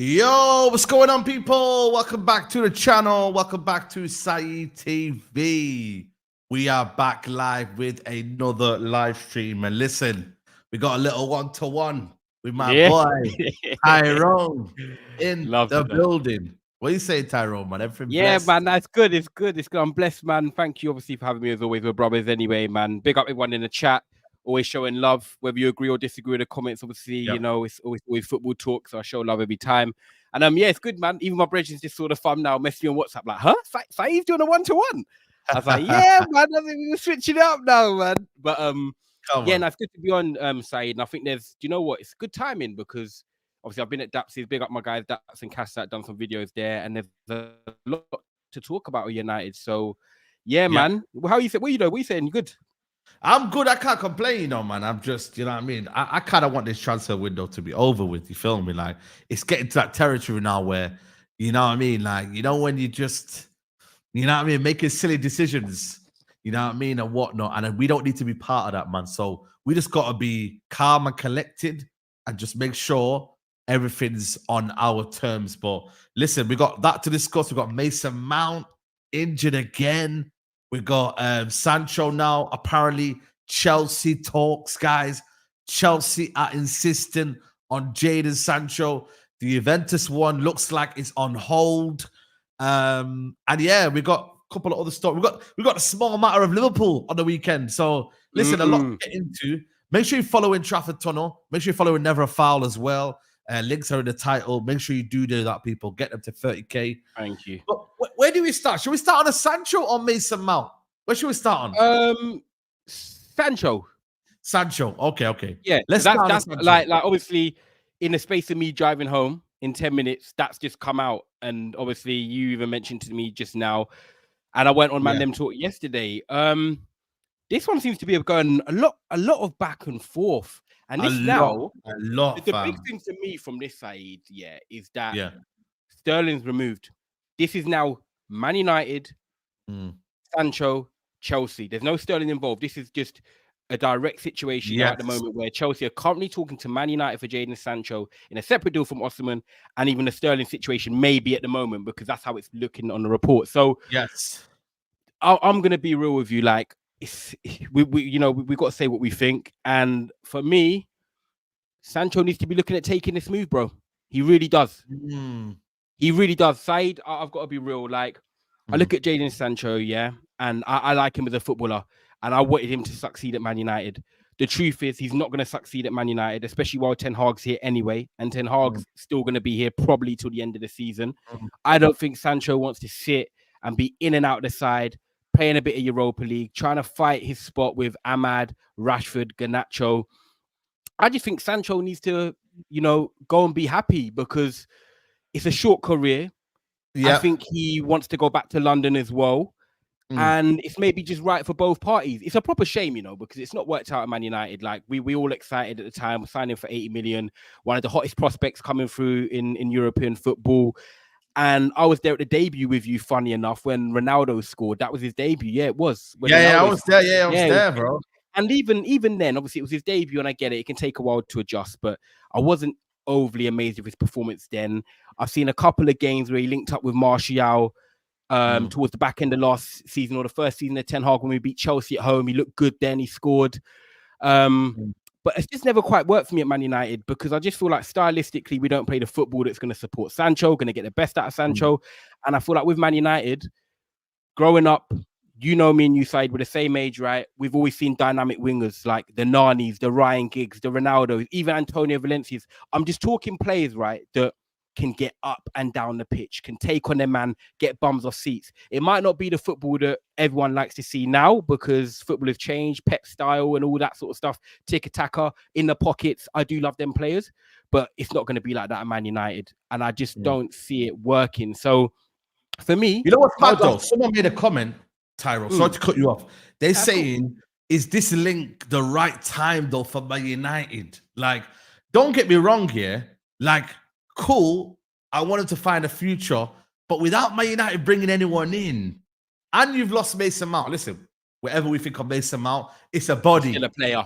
Yo, what's going on, people? Welcome back to the channel. Welcome back to Saeed TV. We are back live with another live stream. And listen, we got a little one-to-one with my boy, Tyrone, in the building. What do you say, Tyrone, man? Everything blessed? Man, that's good. It's good. It's good. I'm blessed, man. Thank you, obviously, for having me as always. We're brothers anyway, man. Big up everyone in the chat. Always showing love, whether you agree or disagree with the comments. Obviously, you know, it's always football talk, so I show love every time. And yeah, it's good, man. Even my brethren just saw the thumbnail, messaged me on WhatsApp, like, huh? Saeed's doing a one-to-one. I was like, yeah, man. I think we're switching it up now, man. But yeah, no, it's good to be on, Saeed. And I think there's, do you know what? It's good timing because obviously I've been at Dapsy's, big up my guys, Daps and Cassat, done some videos there, and there's a lot to talk about with United. So yeah, man. How you say? What are you saying? You good? I'm good. I can't complain, you know, man. I'm just, you know what I mean? I kind of want this transfer window to be over with, you feel me? Like, it's getting to that territory now where, you know what I mean? Like, you know, when you just, you know what I mean? Making silly decisions, you know what I mean? And whatnot. And we don't need to be part of that, man. So we just got to be calm and collected and just make sure everything's on our terms. But listen, we got that to discuss. We got Mason Mount injured again. We got Sancho now. Apparently, Chelsea talks, guys. Chelsea are insisting on Jadon Sancho. The Juventus one looks like it's on hold. And yeah, we got a couple of other stuff. We got a small matter of Liverpool on the weekend. So listen, a lot to get into. Make sure you follow in Trafford Tunnel. Make sure you follow in Never a Foul as well. Links are in the title. Make sure you do that, people. Get them to 30K. Thank you. But where do we start? Should we start on a Sancho or Mason Mount? Where should we start on? Sancho. Okay. Yeah, that's like obviously in the space of me driving home in 10 minutes, that's just come out. And obviously you even mentioned to me just now, and I went on Man Them Talk yesterday. This one seems to be going a lot of back and forth. And this the big thing to me from this side, is that Sterling's removed. This is now Man United, Sancho, Chelsea. There's no Sterling involved. This is just a direct situation at the moment where Chelsea are currently talking to Man United for Jadon Sancho in a separate deal from Osimhen, and even the Sterling situation may be at the moment because that's how it's looking on the report. So I'm gonna be real with you, like. We got to say what we think, and for me, Sancho needs to be looking at taking this move, bro. He really does. He really does. Saeed, I've got to be real. Like, I look at Jadon Sancho, and I like him as a footballer, and I wanted him to succeed at Man United. The truth is, he's not going to succeed at Man United, especially while Ten Hag's here anyway, and Ten Hag's still going to be here probably till the end of the season. I don't think Sancho wants to sit and be in and out the side, playing a bit of Europa League, trying to fight his spot with Ahmad, Rashford, Garnacho. I just think Sancho needs to, go and be happy because it's a short career. I think he wants to go back to London as well. And it's maybe just right for both parties. It's a proper shame, because it's not worked out at Man United. Like we all excited at the time, signing for 80 million, one of the hottest prospects coming through in European football. And I was there at the debut with you, funny enough, when Ronaldo scored. That was his debut. Yeah, it was. I was there. Yeah, I was there, bro. And even then, obviously, it was his debut, and I get it. It can take a while to adjust, but I wasn't overly amazed with his performance then. I've seen a couple of games where he linked up with Martial towards the back end of last season or the first season of Ten Hag when we beat Chelsea at home. He looked good then. He scored. But it's just never quite worked for me at Man United because I just feel like stylistically we don't play the football that's going to support Sancho, going to get the best out of Sancho. And I feel like with Man United, growing up, me and you, Saeed, we're the same age, right? We've always seen dynamic wingers like the Nanis, the Ryan Giggs, the Ronaldos, even Antonio Valencias. I'm just talking players, right, that can get up and down the pitch, can take on their man, get bums off seats. It might not be the football that everyone likes to see now because football has changed, Pep style and all that sort of stuff, tiki-taka, in the pockets. I do love them players, but it's not going to be like that at Man United. And I just don't see it working. So for me... You know what's mad though? Someone made a comment, Tyrone, sorry to cut you off. They're saying, is this link the right time though for Man United? Like, don't get me wrong here. Like, cool, I wanted to find a future, but without Man United bringing anyone in, and you've lost Mason Mount. Listen, whatever we think of Mason Mount, it's a body. Still a player.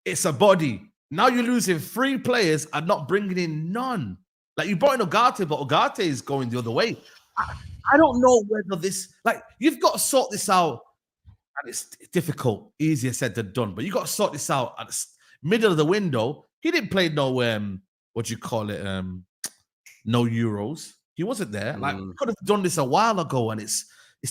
It's a body. Now you're losing 3 players and not bringing in none. Like you brought in Ugarte, but Ugarte is going the other way. I don't know whether this, like, you've got to sort this out, and it's difficult, easier said than done, but you got to sort this out at the middle of the window. He didn't play no what do you call it? No Euros. He wasn't there. Like we could have done this a while ago, and it's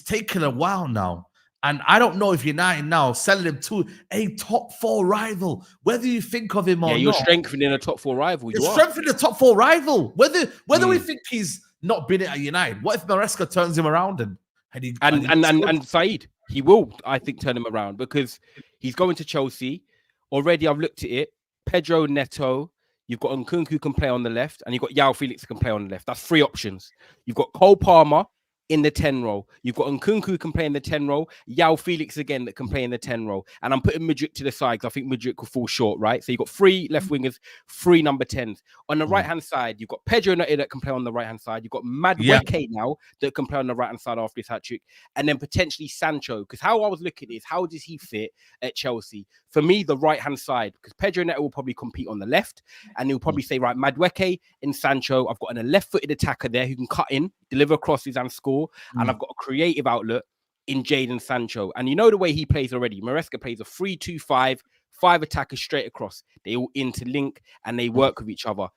taken a while now. And I don't know if United now selling him to a top 4 rival, whether you think of him or not. You're strengthening a top 4 rival. You're strengthening a top 4 rival. Whether we think he's not been at United, what if Maresca turns him around and Saeed, he will, I think, turn him around because he's going to Chelsea. Already, I've looked at it. Pedro Neto. You've got Nkunku who can play on the left, and you've got João Felix who can play on the left. That's 3 options. You've got Cole Palmer in the 10 role. You've got Nkunku who can play in the 10 role. João Felix again that can play in the 10 role. And I'm putting Mudryk to the side because I think Mudryk will fall short, right? So you've got 3 left wingers, 3 number 10s. On the right-hand side, you've got Pedro Neto that can play on the right-hand side. You've got Madueke now that can play on the right-hand side after his hat-trick. And then potentially Sancho. Because how I was looking at is, how does he fit at Chelsea? For me, the right-hand side, because Pedro Neto will probably compete on the left, and he'll probably say, right, Madueke and Sancho, I've got a left-footed attacker there who can cut in, deliver crosses and score, and I've got a creative outlet in Jadon Sancho. And you know the way he plays already. Maresca plays a 3-2-5, 5 attackers straight across. They all interlink, and they work with each other.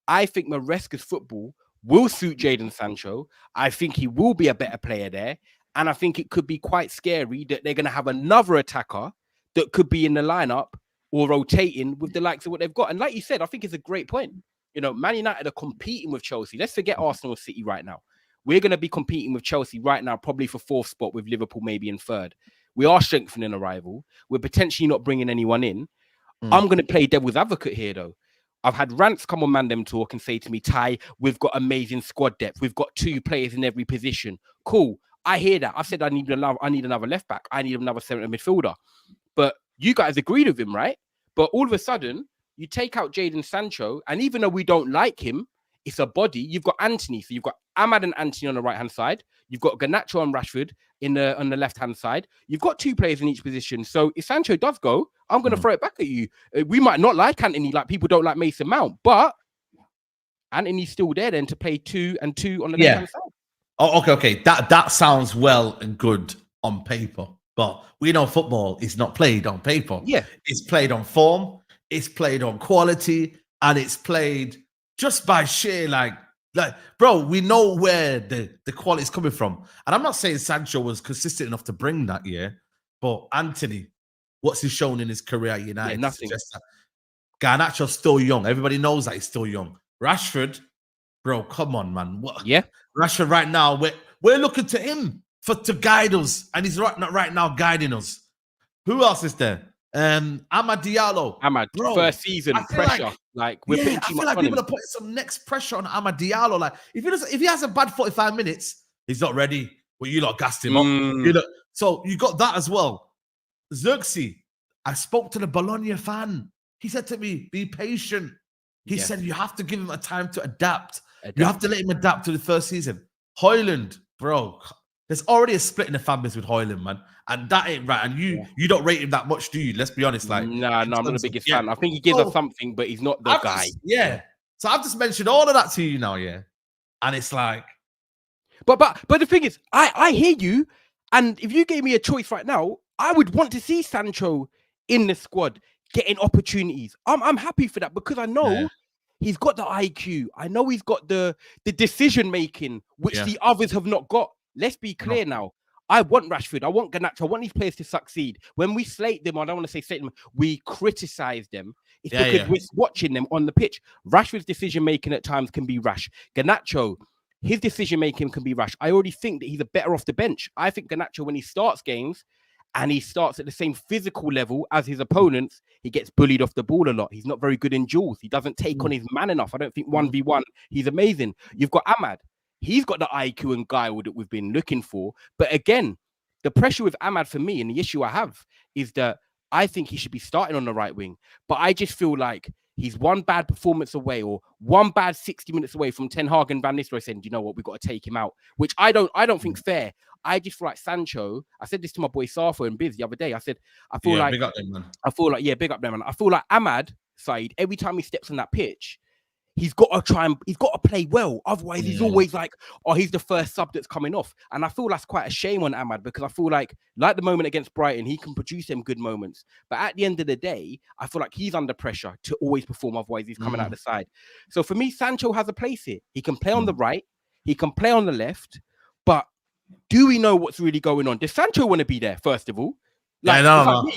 I think Maresca's football will suit Jadon Sancho. I think he will be a better player there, and I think it could be quite scary that they're going to have another attacker that could be in the lineup or rotating with the likes of what they've got. And like you said, I think it's a great point. Man United are competing with Chelsea. Let's forget Arsenal City right now. We're going to be competing with Chelsea right now, probably for 4th spot with Liverpool maybe in 3rd. We are strengthening a rival. We're potentially not bringing anyone in. I'm going to play devil's advocate here, though. I've had rants come on Mandem Talk and say to me, Ty, we've got amazing squad depth. We've got 2 players in every position. Cool. I hear that. I said I need another left back. I need another centre midfielder. But you guys agreed with him, right? But all of a sudden, you take out Jadon Sancho, and even though we don't like him, it's a body. You've got Anthony. So you've got Ahmad and Anthony on the right-hand side. You've got Garnacho and Rashford on the left-hand side. You've got 2 players in each position. So if Sancho does go, I'm going to throw it back at you. We might not like Anthony, like people don't like Mason Mount, but Anthony's still there then to play 2 and 2 on the left-hand side. Oh, okay. That sounds well and good on paper. But we know football is not played on paper. Yeah. It's played on form, it's played on quality, and it's played just by sheer, like bro, we know where the quality is coming from. And I'm not saying Sancho was consistent enough to bring that year, but Anthony, what's he shown in his career at United? Yeah, nothing. Garnacho's still young. Everybody knows that he's still young. Rashford, bro, come on, man. What? Yeah. Rashford right now, we're looking to him to guide us, and he's right now guiding us. Who else is there? Amad Diallo. Amad, Bro, first season pressure. Like we're putting too much on him. People are putting some next pressure on Amad Diallo. Like if he has a bad 45 minutes, he's not ready. Well, you lot gassed him up. You know, so you got that as well. Xerxes, I spoke to the Bologna fan. He said to me, be patient. He said you have to give him a time to adapt. You have to let him adapt to the first season. Højlund, bro, there's already a split in the fan base with Højlund, man. And that ain't right. And you don't rate him that much, do you? Let's be honest. Like, I'm not the biggest fan. I think he gives us something, but he's not the guy. So I've just mentioned all of that to you now, and it's like, but the thing is, I hear you, and if you gave me a choice right now, I would want to see Sancho in the squad getting opportunities. I'm happy for that because I know he's got the IQ. I know he's got the decision making, which the others have not got. Let's be clear now. I want Rashford. I want Garnacho. I want these players to succeed. When we slate them, I don't want to say slate them, we criticize them. It's because we're watching them on the pitch. Rashford's decision making at times can be rash. Garnacho, his decision making can be rash. I already think that he's a better off the bench. I think Garnacho, when he starts games and he starts at the same physical level as his opponents, he gets bullied off the ball a lot. He's not very good in duels. He doesn't take on his man enough. I don't think 1v1, he's amazing. You've got Amad. He's got the IQ and guile that we've been looking for. But again, the pressure with Amad for me and the issue I have is that I think he should be starting on the right wing. But I just feel like he's one bad performance away or one bad 60 minutes away from Ten Hag and Van Nistelrooy saying, you know what, we've got to take him out, which I don't think fair. I just feel like Sancho, I said this to my boy Safo and Biz the other day. I said, big up them, man. Big up them, man. I feel like Amad, Saeed, every time he steps on that pitch, he's got to play well. Otherwise, he's always like, oh, he's the first sub that's coming off. And I feel that's quite a shame on Amad because I feel like the moment against Brighton, he can produce them good moments. But at the end of the day, I feel like he's under pressure to always perform. Otherwise, he's coming out the side. So for me, Sancho has a place here. He can play on the right. He can play on the left. But do we know what's really going on? Does Sancho want to be there, first of all? Like, no.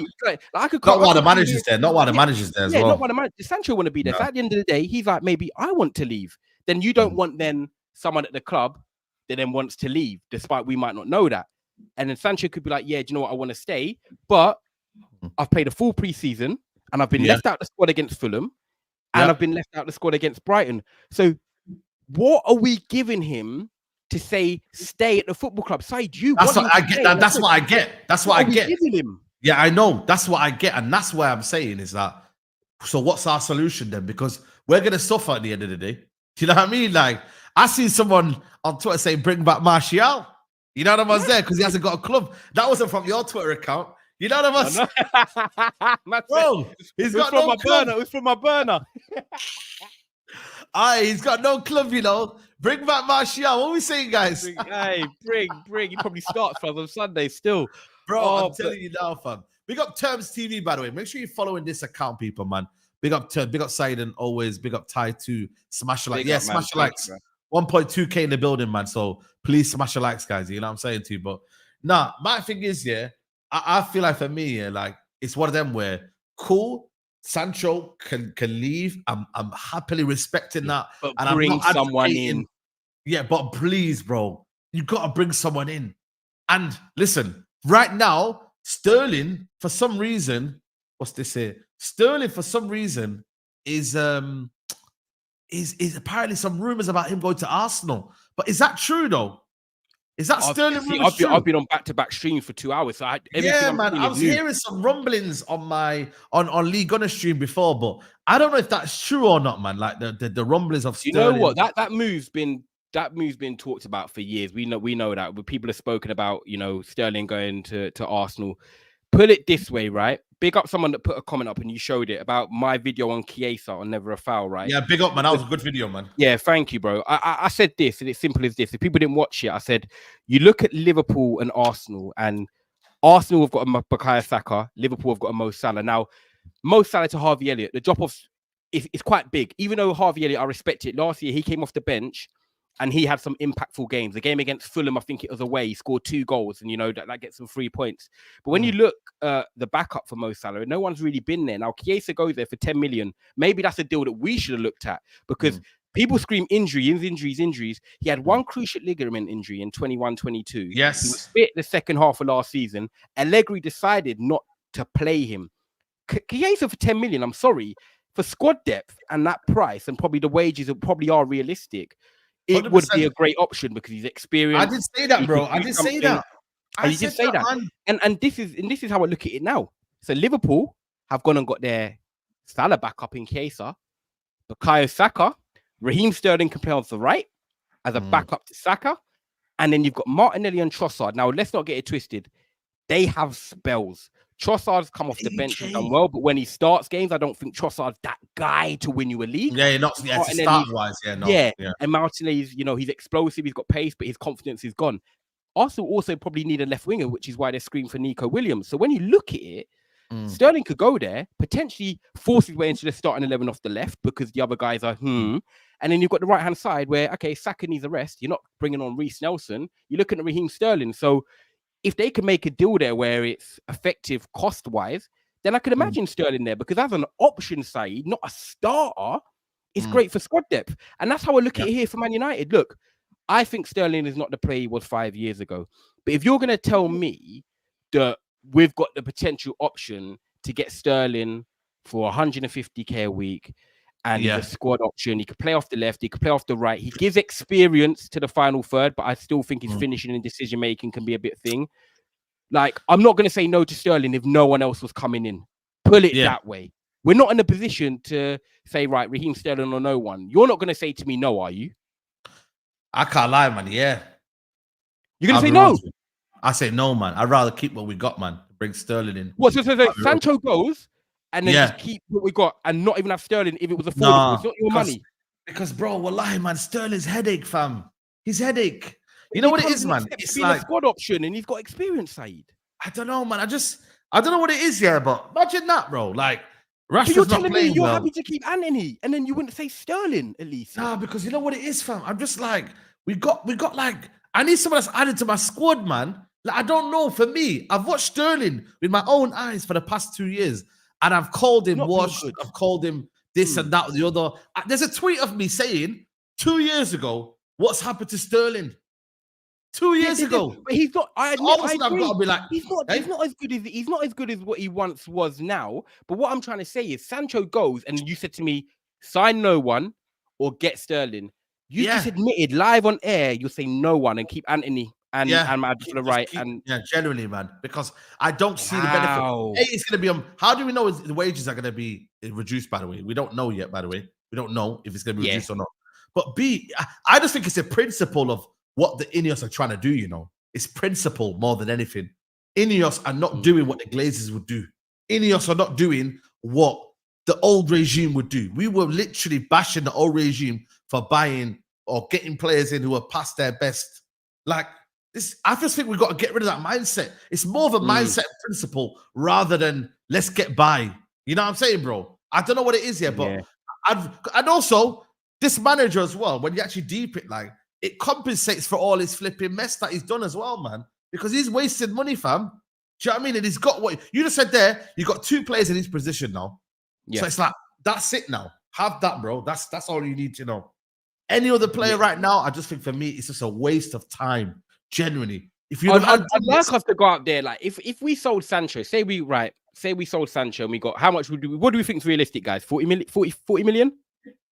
I could not while the manager's there. Not while the manager's there as well. Not while the manager. Sancho want to be there. No. So at the end of the day, he's like, maybe I want to leave. Then you don't want someone at the club that then wants to leave, despite we might not know that. And then Sancho could be like, yeah, do you know what? I want to stay, but I've played a full preseason and I've been left out the squad against Fulham and I've been left out the squad against Brighton. So what are we giving him to say stay at the football club? Saeed, that's what I get. That's what I get. That's what I get. Yeah, I know. That's what I get, and that's why I'm saying is that. So what's our solution then? Because we're gonna suffer at the end of the day. Do you know what I mean? Like I seen someone on Twitter saying, "Bring back Martial." You know what I was there because he hasn't got a club. That wasn't from your Twitter account. You know what I was? Bro, he's got no club. It was from my burner. He's got no club, you know. Bring back Martial. What are we saying, guys? Bring. He probably starts for us on Sunday still. Bro, I'm telling you now, fam. Big up Terms TV, by the way. Make sure you're following this account, people, man. Big up Terms. Big up Saeed always. Big up Ty too. Smash a like. Yeah, smash the likes. 1.2K in the building, man. So please smash the likes, guys. You know what I'm saying to you? But nah, my thing is, I feel like for me, like it's one of them where cool. Sancho can leave. I'm happily respecting that. But and bring I'm not someone in. Yeah, but please, bro, you gotta bring someone in. And listen, right now, Sterling, for some reason, what's this here? Sterling, for some reason, is apparently some rumors about him going to Arsenal. But is that true though? Is that Sterling? I've been on back-to-back streams for 2 hours. So man, I was hearing some rumblings on my on Lee Gunner stream before, but I don't know if that's true or not, man. Like the rumblings of Sterling. You know what? That move's been talked about for years. We know that. But people have spoken about, you know, Sterling going to Arsenal. Put it this way, right? Big up someone that put a comment up and you showed it about my video on Chiesa on Never a Foul, right? Yeah, big up, man. That was a good video, man. Yeah, thank you, bro. I said this, and it's simple as this. If people didn't watch it, I said, you look at Liverpool and Arsenal have got a Bukayo Saka, Liverpool have got a Mo Salah. Now, Mo Salah to Harvey Elliott, the drop-off is quite big. Even though Harvey Elliott, I respect it. Last year, he came off the bench, and he had some impactful games. The game against Fulham, I think it was away. He scored 2 goals, and you know that gets some 3 points. But when you look the backup for Mo Salah, no one's really been there. Now Chiesa goes there for 10 million. Maybe that's a deal that we should have looked at because people scream injuries. He had one cruciate ligament injury in 21-22. Yes, he was fit the second half of last season. Allegri decided not to play him. Chiesa for 10 million. I'm sorry, for squad depth and that price, and probably the wages probably are realistic. It 100%. would be a great option because he's experienced. I did say that, bro. I did say that. And you did say that. And this is how I look at it now. So Liverpool have gone and got their Salah back up in Chiesa, Bukayo Saka, Raheem Sterling can play off the right as a backup to Saka, and then you've got Martinelli and Trossard. Now let's not get it twisted. They have spells. Trossard's come off the bench and done well, but when he starts games, I don't think Trossard's that guy to win you a league. Yeah, not start-wise. Yeah. And Martinelli's, he's explosive, he's got pace, but his confidence is gone. Arsenal also probably need a left winger, which is why they're screaming for Nico Williams. So when you look at it, Sterling could go there, potentially force his way into the starting 11 off the left because the other guys are And then you've got the right-hand side where, okay, Saka needs a rest. You're not bringing on Reece Nelson. You're looking at Raheem Sterling. So if they can make a deal there where it's effective cost-wise, then I could imagine Sterling there because as an option side, not a starter, it's great for squad depth. And that's how I look at it here for Man United. Look, I think Sterling is not the player he was 5 years ago. But if you're going to tell me that we've got the potential option to get Sterling for 150k a week and he's a squad option, he could play off the left, he could play off the right. He gives experience to the final third, but I still think his finishing and decision-making can be a bit thing. Like, I'm not going to say no to Sterling if no one else was coming in. Pull it that way. We're not in a position to say, right, Raheem Sterling or no one. You're not going to say to me, no, are you? I can't lie, man. Yeah. You're going to say no? I say no, man. I'd rather keep what we got, man. Bring Sterling in. What? So Sancho goes and then just keep what we got and not even have Sterling if it was affordable. It's not your money. Because, bro, wallahi, man, Sterling's headache, fam. His headache. You know what it is, man? It's like a squad option and he's got experience, Saeed. I don't know, man. I don't know what it is, but imagine that, bro. Like, Rashford's not playing you're happy to keep Antony and then you wouldn't say Sterling at least. Nah, because you know what it is, fam? I'm just like, we got like, I need someone that's added to my squad, man. Like, I don't know. For me, I've watched Sterling with my own eyes for the past 2 years, and I've called him washed. I've called him this and that, the other. There's a tweet of me saying 2 years ago, what's happened to Sterling? 2 years ago, but he's not. I admit, I've got to be like, he's not as good as what he once was now. But what I'm trying to say is, Sancho goes, and you said to me, sign no one or get Sterling. You just admitted live on air, you'll say no one and keep Antony and Mad to the right. Generally, man, because I don't see the benefit. A, it's going to be how do we know the wages are going to be reduced? By the way, we don't know yet. By the way, we don't know if it's going to be reduced or not. But B, I just think it's a principle of what the Ineos are trying to do. You know, it's principle more than anything. Ineos are not doing what the Glazers would do. Ineos are not doing what the old regime would do. We were literally bashing the old regime for buying or getting players in who are past their best. Like this, I just think we've got to get rid of that mindset. It's more of a mindset principle rather than let's get by. You know what I'm saying, bro? I don't know what it is here, but and also this manager as well, when you actually deep it, like it compensates for all his flipping mess that he's done as well, man. Because he's wasted money, fam. Do you know what I mean? And he's got what you just said there. You got two players in his position now. Yeah. So it's like, that's it now. Have that, bro. That's all you need to know. Any other player right now, I just think for me, it's just a waste of time. Genuinely. If you I'd like us to go out there, like if we sold Sancho, say we sold Sancho and we got how much what do we think is realistic, guys? 40 million?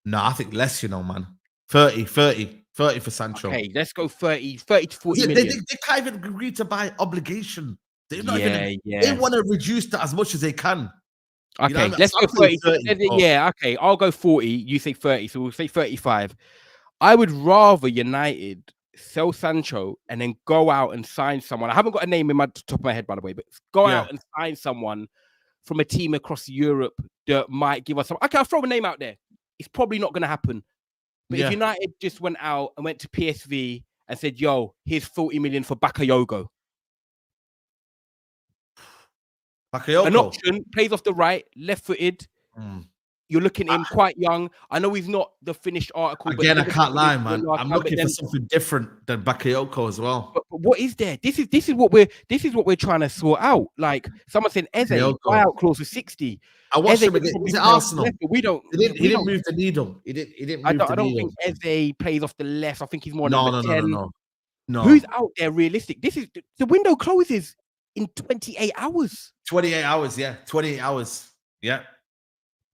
No, I think less, you know, man. 30 for Sancho. Okay, let's go 30 to 40 million. They can't even agree to buy obligation. They're not even they want to reduce that as much as they can. Okay, you know, let's go 30. Yeah, okay, I'll go 40. You say 30, so we'll say 35. I would rather United sell Sancho and then go out and sign someone. I haven't got a name in my top of my head, by the way, but go out and sign someone from a team across Europe that might give us some. Okay, I'll throw a name out there. It's probably not going to happen. But if United just went out and went to PSV and said, yo, here's 40 million for Bakayoko. An option, plays off the right, left-footed. You're looking at him quite young. I know he's not the finished article. Again, I can't lie, man. I'm looking for something different than Bakayoko as well. But what is there? This is what we're trying to sort out. Like someone said, Eze buyout clause for 60. I watched him against Arsenal. We don't. He didn't move the needle. He didn't. I don't think Eze plays off the left. I think he's more number 10. No. Who's out there realistic? This is the window closes in 28 hours. 28 hours, yeah. 28 hours. Yeah.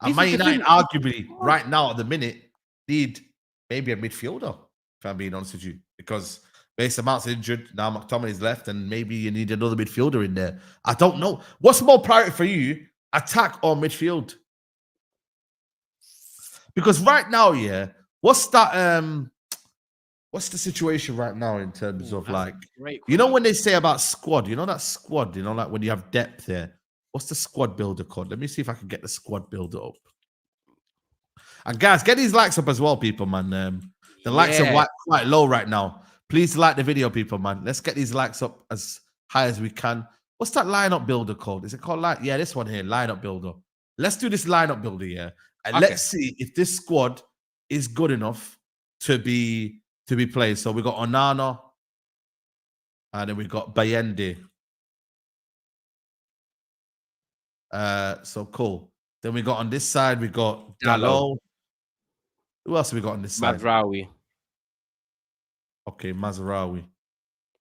And Man United, arguably, right now at the minute, need maybe a midfielder, if I'm being honest with you. Because Mason Mount's injured, now McTominay's left, and maybe you need another midfielder in there. I don't know. What's more priority for you, attack or midfield? Because right now, yeah, what's that? What's the situation right now in terms of like, you know, when they say about squad, you know that squad, you know, like when you have depth there. What's the squad builder called? Let me see if I can get the squad builder up. And guys, get these likes up as well, people, man. The likes are quite low right now. Please like the video, people, man. Let's get these likes up as high as we can. What's that lineup builder called? Is it called yeah, this one here, lineup builder. Let's do this lineup builder, yeah. And let's see if this squad is good enough to be played. So we got Onana, and then we got Bayende. So cool. Then we got on this side, we got Dalot. Who else have we got on this side? Mazraoui. Okay, Mazraoui.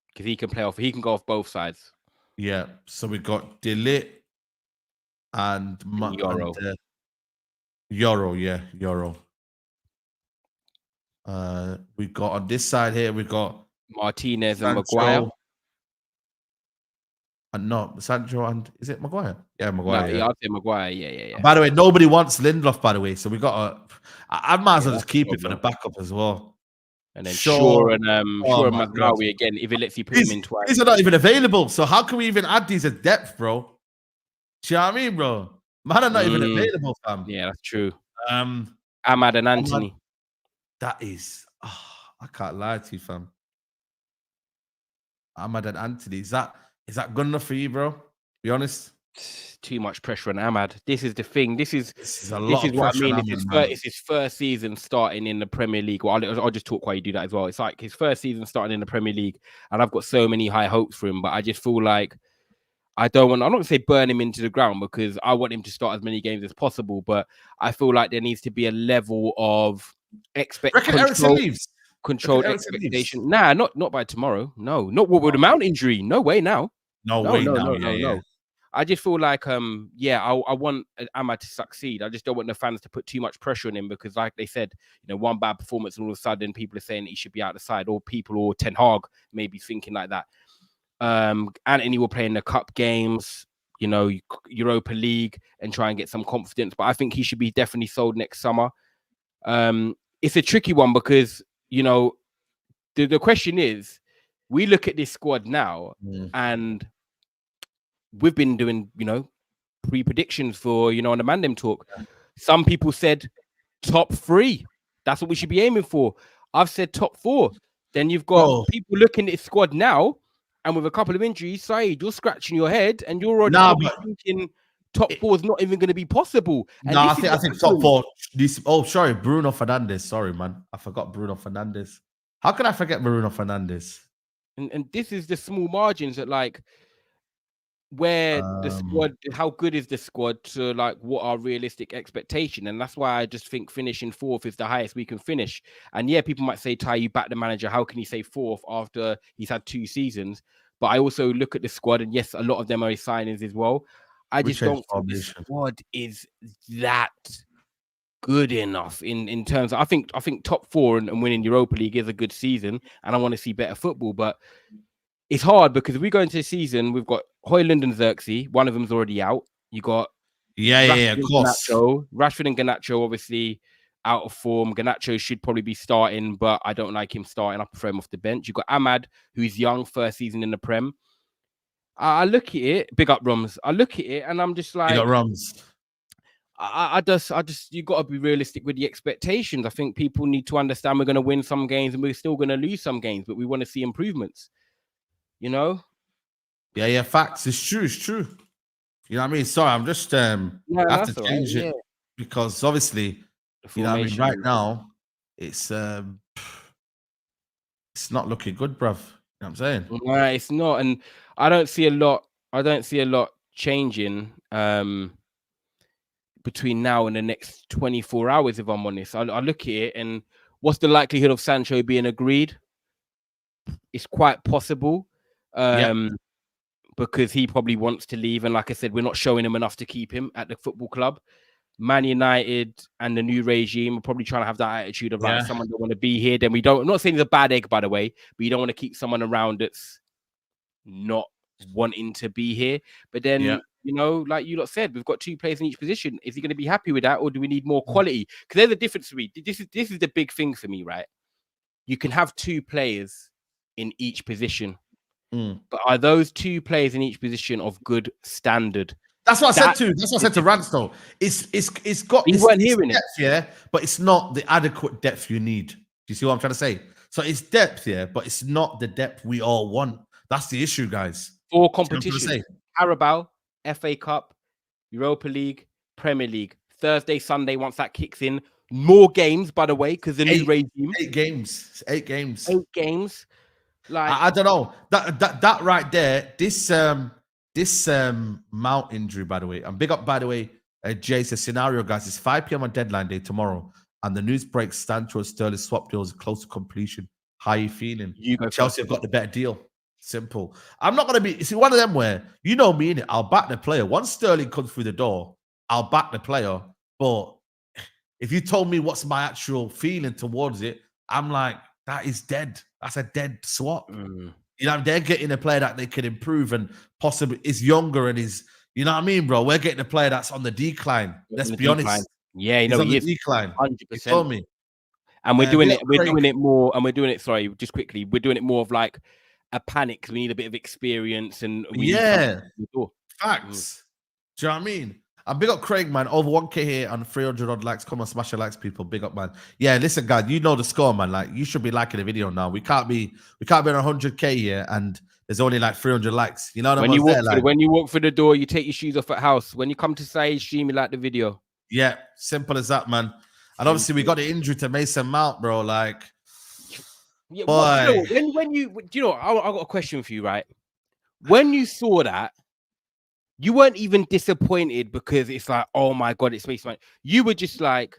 Because he can play off. He can go off both sides. Yeah. So we got Delit and Euro. Euro, yeah, Euro. We got on this side here, we got Martinez and Maguire. No, Sancho and is it Maguire? Yeah, Maguire. No, I'd say Maguire. Yeah. By the way, nobody wants Lindelof, by the way. So we got I might as well just keep it for the backup as well. And then Shaw and Mazraoui again, if it lets you put him in twice. These are not even available. So how can we even add these as depth, bro? Do you know what I mean, bro? Man are not even available, fam. Yeah, that's true. Ahmad and Anthony. That is, I can't lie to you, fam. Ahmad and Anthony. Is that good enough for you, bro? Be honest. Too much pressure on Ahmad. This is the thing. This is a lot of what I mean. Ahmad, it's his first season starting in the Premier League. Well, I'll just talk while you do that as well. It's like his first season starting in the Premier League, and I've got so many high hopes for him. But I just feel like I'm not going to say burn him into the ground because I want him to start as many games as possible. But I feel like there needs to be a level of controlled expectation. Nah, not by tomorrow. No, not with the Mount injury. No way now. No. I just feel like, I want Ahmad to succeed. I just don't want the fans to put too much pressure on him because, like they said, one bad performance and all of a sudden people are saying he should be out the side, or Ten Hag maybe thinking like that. Anthony will play in the cup games, Europa League, and try and get some confidence. But I think he should be definitely sold next summer. It's a tricky one because, the question is, we look at this squad now and we've been doing, pre-predictions for, on the Mandem talk. Some people said top 3. That's what we should be aiming for. I've said top 4. Then you've got people looking at this squad now, and with a couple of injuries, Saeed, you're scratching your head, and you're already thinking top 4 is not even going to be possible. And I think top 4. Sorry, Bruno Fernandes. Sorry, man. I forgot Bruno Fernandes. How can I forget Bruno Fernandes? And this is the small margins that, like, where the squad, how good is the squad to like what our realistic expectation? And that's why I just think finishing 4th is the highest we can finish. And yeah, people might say, Ty, you back the manager. How can he say 4th after he's had 2 seasons? But I also look at the squad, and yes, a lot of them are signings as well. I just don't think the squad is that good enough in terms of, I think top 4 and winning Europa League is a good season, and I want to see better football. But it's hard because if we go into the season, we've got Højlund and Xerxes. One of them's already out. You got of course. Rashford and Garnacho obviously out of form. Garnacho should probably be starting, but I don't like him starting. I prefer him off the bench. You got Ahmad, who's young, first season in the Prem. I look at it, big up Rums. I look at it and I'm just like, big up Rums. I just, you got to be realistic with the expectations. I think people need to understand we're going to win some games and we're still going to lose some games, but we want to see improvements. Yeah, facts. It's true. You know what I mean? Sorry, I'm just I have to change it because obviously, you know what I mean. Right now, it's not looking good, bruv. You know what I'm saying? No, it's not, and I don't see a lot changing between now and the next 24 hours. If I'm honest, I look at it, and what's the likelihood of Sancho being agreed? It's quite possible. because he probably wants to leave. And like I said, we're not showing him enough to keep him at the football club. Man United and the new regime are probably trying to have that attitude of like someone don't want to be here. Then we don't. I'm not saying he's a bad egg, by the way, but you don't want to keep someone around that's not wanting to be here. But then, you know, like you lot said, we've got 2 players in each position. Is he going to be happy with that, or do we need more quality? Because there's a difference for me. This is the big thing for me, right? You can have 2 players in each position, but are those 2 players in each position of good standard? That's what I said to. That's what I said to Ransdell. It's got. You weren't hearing depth, but it's not the adequate depth you need. Do you see what I'm trying to say? So it's depth, but it's not the depth we all want. That's the issue, guys. For competition, Carabao, FA Cup, Europa League, Premier League, Thursday, Sunday. Once that kicks in, more games, by the way, because the new regime. 8 games. 8 games. 8 games. Like I don't know that right there. This Mount injury, by the way, and big up, by the way, Jay's scenario, guys. It's 5 p.m. on deadline day tomorrow, and the news breaks Sancho and Sterling swap deals close to completion. How are you feeling? Chelsea have got the better deal. Simple. I'm not gonna be. It's one of them where you know me in it. I'll back the player. Once Sterling comes through the door, I'll back the player. But if you told me what's my actual feeling towards it, I'm like, that is dead. That's a dead swap. You know, they're getting a player that they can improve and possibly is younger and is, you know what I mean, bro? We're getting a player that's on the decline. Let's be honest. Yeah, you know, he's on the decline. 100%. You told me. And we're doing it. We're doing it more. And we're doing it. Sorry, just quickly. We're doing it more of like a panic. We need a bit of experience and facts. Do you know what I mean? And big up Craig, man. Over 1K here and 300 odd likes. Come on, smash the likes, people. Big up, man. Yeah, listen, guys. You know the score, man. Like, you should be liking the video now. We can't be on 100K here and there's only like 300 likes. You know what I mean? When you walk through the door, you take your shoes off at house. When you come to Saeed stream, you like the video. Yeah, simple as that, man. And obviously, we got the injury to Mason Mount, bro. Like, boy. Well, when you know, I got a question for you, right? When you saw that, you weren't even disappointed because it's like, oh my God, it's Mason Mount. You were just like,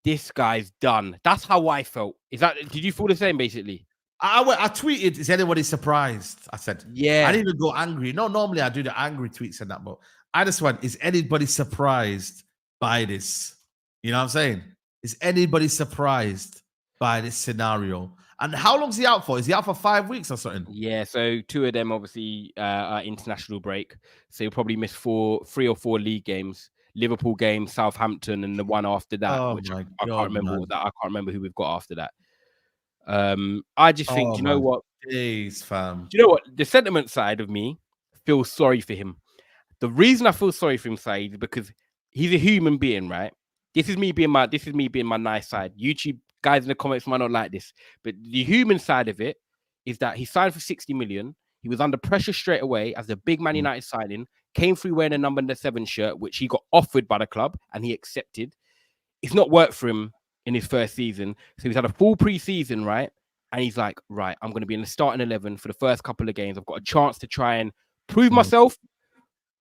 this guy's done. That's how I felt. Did you feel the same, basically? I tweeted, is anybody surprised? I said, yeah. I didn't even go angry. No, normally I do the angry tweets and that, but I just went, is anybody surprised by this? You know what I'm saying? Is anybody surprised by this scenario? And how long's he out for? Is he out for 5 weeks or something? Yeah, so 2 of them obviously are international break. So he'll probably miss 3 or 4 league games. Liverpool game, Southampton, and the one after that, which I can't remember what that. I can't remember who we've got after that. I just think, do you know what? Jeez, fam. Do you know what? The sentiment side of me feels sorry for him. The reason I feel sorry for him, Saeed, is because he's a human being, right? This is me being my nice side. YouTube guys in the comments might not like this, but the human side of it is that he signed for 60 million. He was under pressure straight away as a big Man United signing, came through wearing a number 7 shirt, which he got offered by the club and he accepted. It's not worked for him in his first season. So he's had a full pre-season, right? And he's like, right, I'm going to be in the starting 11 for the first couple of games. I've got a chance to try and prove myself,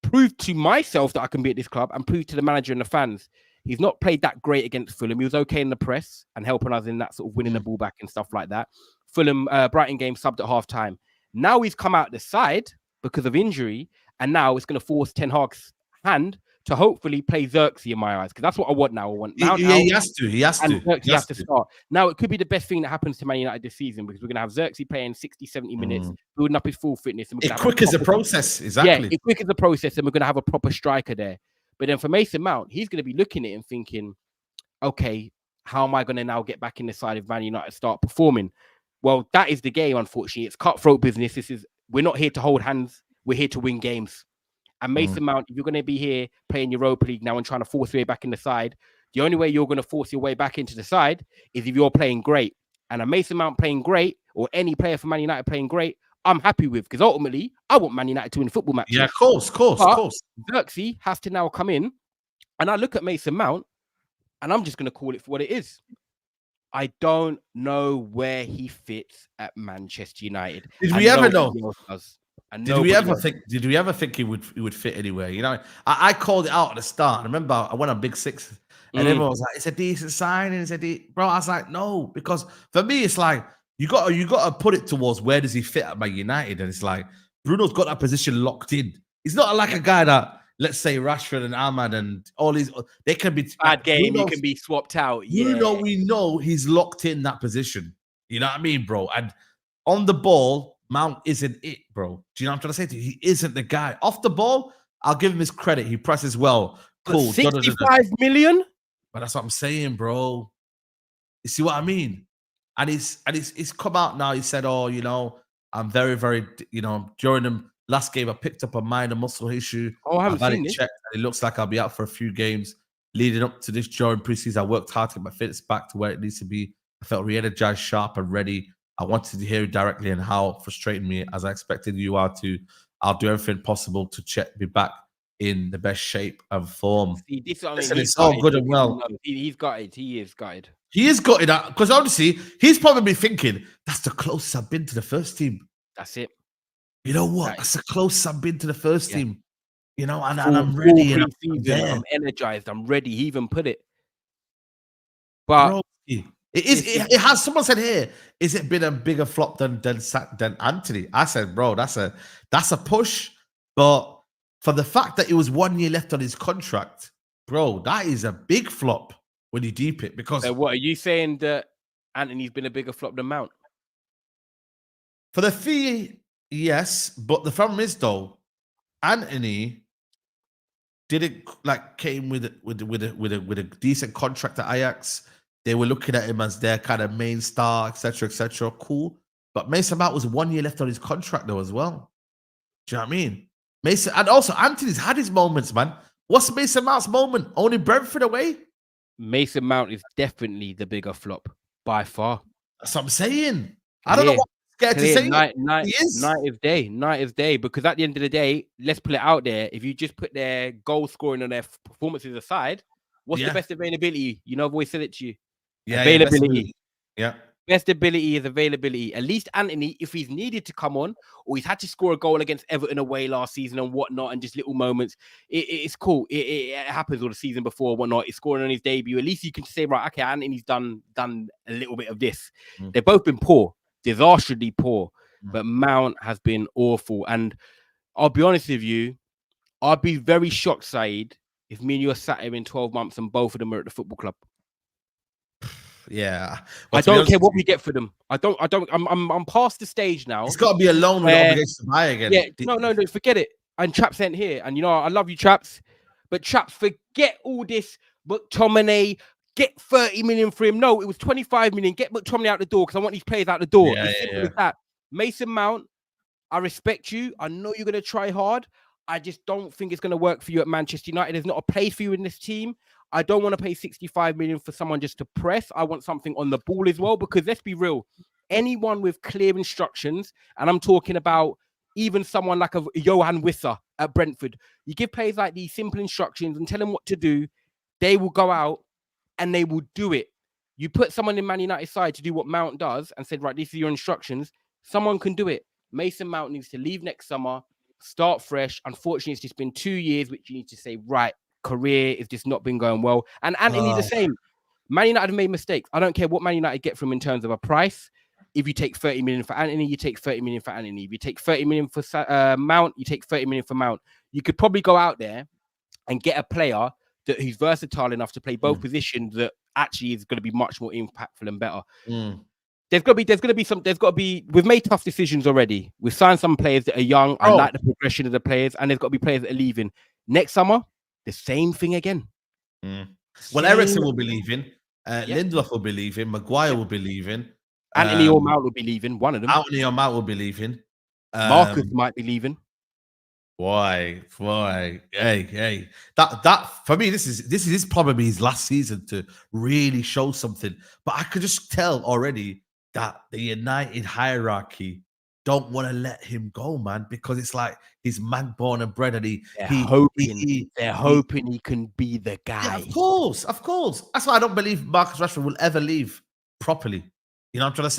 prove to myself that I can be at this club and prove to the manager and the fans. He's not played that great against Fulham. He was okay in the press and helping us in that sort of winning the ball back and stuff like that. Fulham, Brighton game subbed at half time. Now he's come out the side because of injury, and now it's going to force Ten Hag's hand to hopefully play Xerxes in my eyes, because that's what I want now. He has to. He has to start. Now, it could be the best thing that happens to Man United this season, because we're going to have Xerxes playing 60, 70 minutes, building up his full fitness. And it quick as a process, exactly. Yeah, it quick as a process, and we're going to have a proper striker there. But then for Mason Mount, he's going to be looking at it and thinking, okay, how am I going to now get back in the side of Man United, start performing? Well, that is the game, unfortunately. It's cutthroat business. We're not here to hold hands. We're here to win games. And Mason Mount, if you're going to be here playing Europa League now and trying to force your way back in the side, the only way you're going to force your way back into the side is if you're playing great. And a Mason Mount playing great, or any player for Man United playing great, I'm happy with, because ultimately, I want Man United to win football matches. Yeah, of course. Xerxes has to now come in, and I look at Mason Mount, and I'm just going to call it for what it is. I don't know where he fits at Manchester United. Did we ever know? Did we ever think he would fit anywhere? You know, I called it out at the start. I remember I went on Big Six, and everyone was like, "It's a decent signing." Bro, I was like, "No," because for me, it's like you got to put it towards where does he fit at Man United, and it's like Bruno's got that position locked in. He's not like a guy that, let's say, Rashford and Ahmad and all these, they can be bad game. He can be swapped out. Bruno, we know he's locked in that position. You know what I mean, bro? And on the ball, Mount isn't it, bro. Do you know what I'm trying to say to you? He isn't the guy. Off the ball, I'll give him his credit. He presses well. Cool. 65 million? But that's what I'm saying, bro. You see what I mean? And he's come out now. He said, "Oh, you know, I'm very, very, you know, during the last game, I picked up a minor muscle issue. Oh, I haven't seen it. Checked, and it looks like I'll be out for a few games leading up to this. During preseason, I worked hard to get my fitness back to where it needs to be. I felt re-energized, sharp, and ready. I wanted to hear it directly and how frustrating me as I expected you are to. I'll do everything possible to be back in the best shape and form." See, this, I mean, Listen, it's all good and well. He's gutted. He is gutted. He is gutted because obviously he's probably thinking, that's the closest I've been to the first team. That's it. You know what? That's the closest I've been to the first team. You know, and I'm ready. And I'm energized. I'm ready. He even put it. But bro, it has. Someone said here, is it been a bigger flop than Anthony? I said, bro, that's a push. But for the fact that it was 1 year left on his contract, bro, that is a big flop when you deep it. Because what are you saying, that Anthony's been a bigger flop than Mount? For the fee, yes, but the problem is though, Anthony didn't came with a decent contract at Ajax. They were looking at him as their kind of main star, etc., etc. Cool, but Mason Mount was 1 year left on his contract though as well. Do you know what I mean? Mason, and also Anthony's had his moments, man. What's Mason Mount's moment? Only Brentford away. Mason Mount is definitely the bigger flop by far. That's what I'm saying. I don't know what I'm scared to say. Night is day. Because at the end of the day, let's put it out there. If you just put their goal scoring and their performances aside, what's the best availability? You know, I've always said it to you. Availability. Best ability is availability. At least Anthony, if he's needed to come on, or he's had to score a goal against Everton away last season and whatnot, and just little moments, it's cool. It happens all the season before or whatnot. He's scoring on his debut. At least you can say, right, okay, Anthony's done a little bit of this. They've both been poor, disastrously poor, but Mount has been awful. And I'll be honest with you, I'd be very shocked, Saeed, if me and you are sat here in 12 months and both of them are at the football club. Yeah, well, I don't care what we get for them. I'm past the stage now. It's got to be a loan with obligation to buy again. Yeah, no, forget it. And Chaps ain't here, and you know I love you, Chaps, but Chaps, forget all this. McTominay, get 30 million for him. No, it was 25 million. Get McTominay out the door because I want these players out the door. It's simple as that. Mason Mount, I respect you. I know you're gonna try hard. I just don't think it's gonna work for you at Manchester United. There's not a place for you in this team. I don't want to pay 65 million for someone just to press. I want something on the ball as well, because let's be real. Anyone with clear instructions, and I'm talking about even someone like a Johan Wissa at Brentford, you give players like these simple instructions and tell them what to do, they will go out and they will do it. You put someone in Man United side to do what Mount does and said, right, these are your instructions, someone can do it. Mason Mount needs to leave next summer, start fresh. Unfortunately, it's just been 2 years, which you need to say, right, career is just not been going well. And Anthony the same. Man United have made mistakes. I don't care what Man United get from him in terms of a price. If you take 30 million for Anthony, you take 30 million for Anthony. If you take 30 million for Mount, you take 30 million for Mount. You could probably go out there and get a player who's versatile enough to play both positions that actually is going to be much more impactful and better. There's got to be, we've made tough decisions already. We've signed some players that are young. I like the progression of the players, and there's got to be players that are leaving. Next summer, the same thing again. Well, Ericsson will be leaving. Lindelof will be leaving. Maguire will be leaving. Anthony or Mount will be leaving. One of them. Anthony or Mount will be leaving. Marcus might be leaving. Boy, hey. That for me, this is probably his last season to really show something. But I could just tell already that the United hierarchy don't want to let him go, man, because it's like he's man born and bred, and they're hoping he can be the guy. Yeah, of course. That's why I don't believe Marcus Rashford will ever leave properly. You know what I'm trying to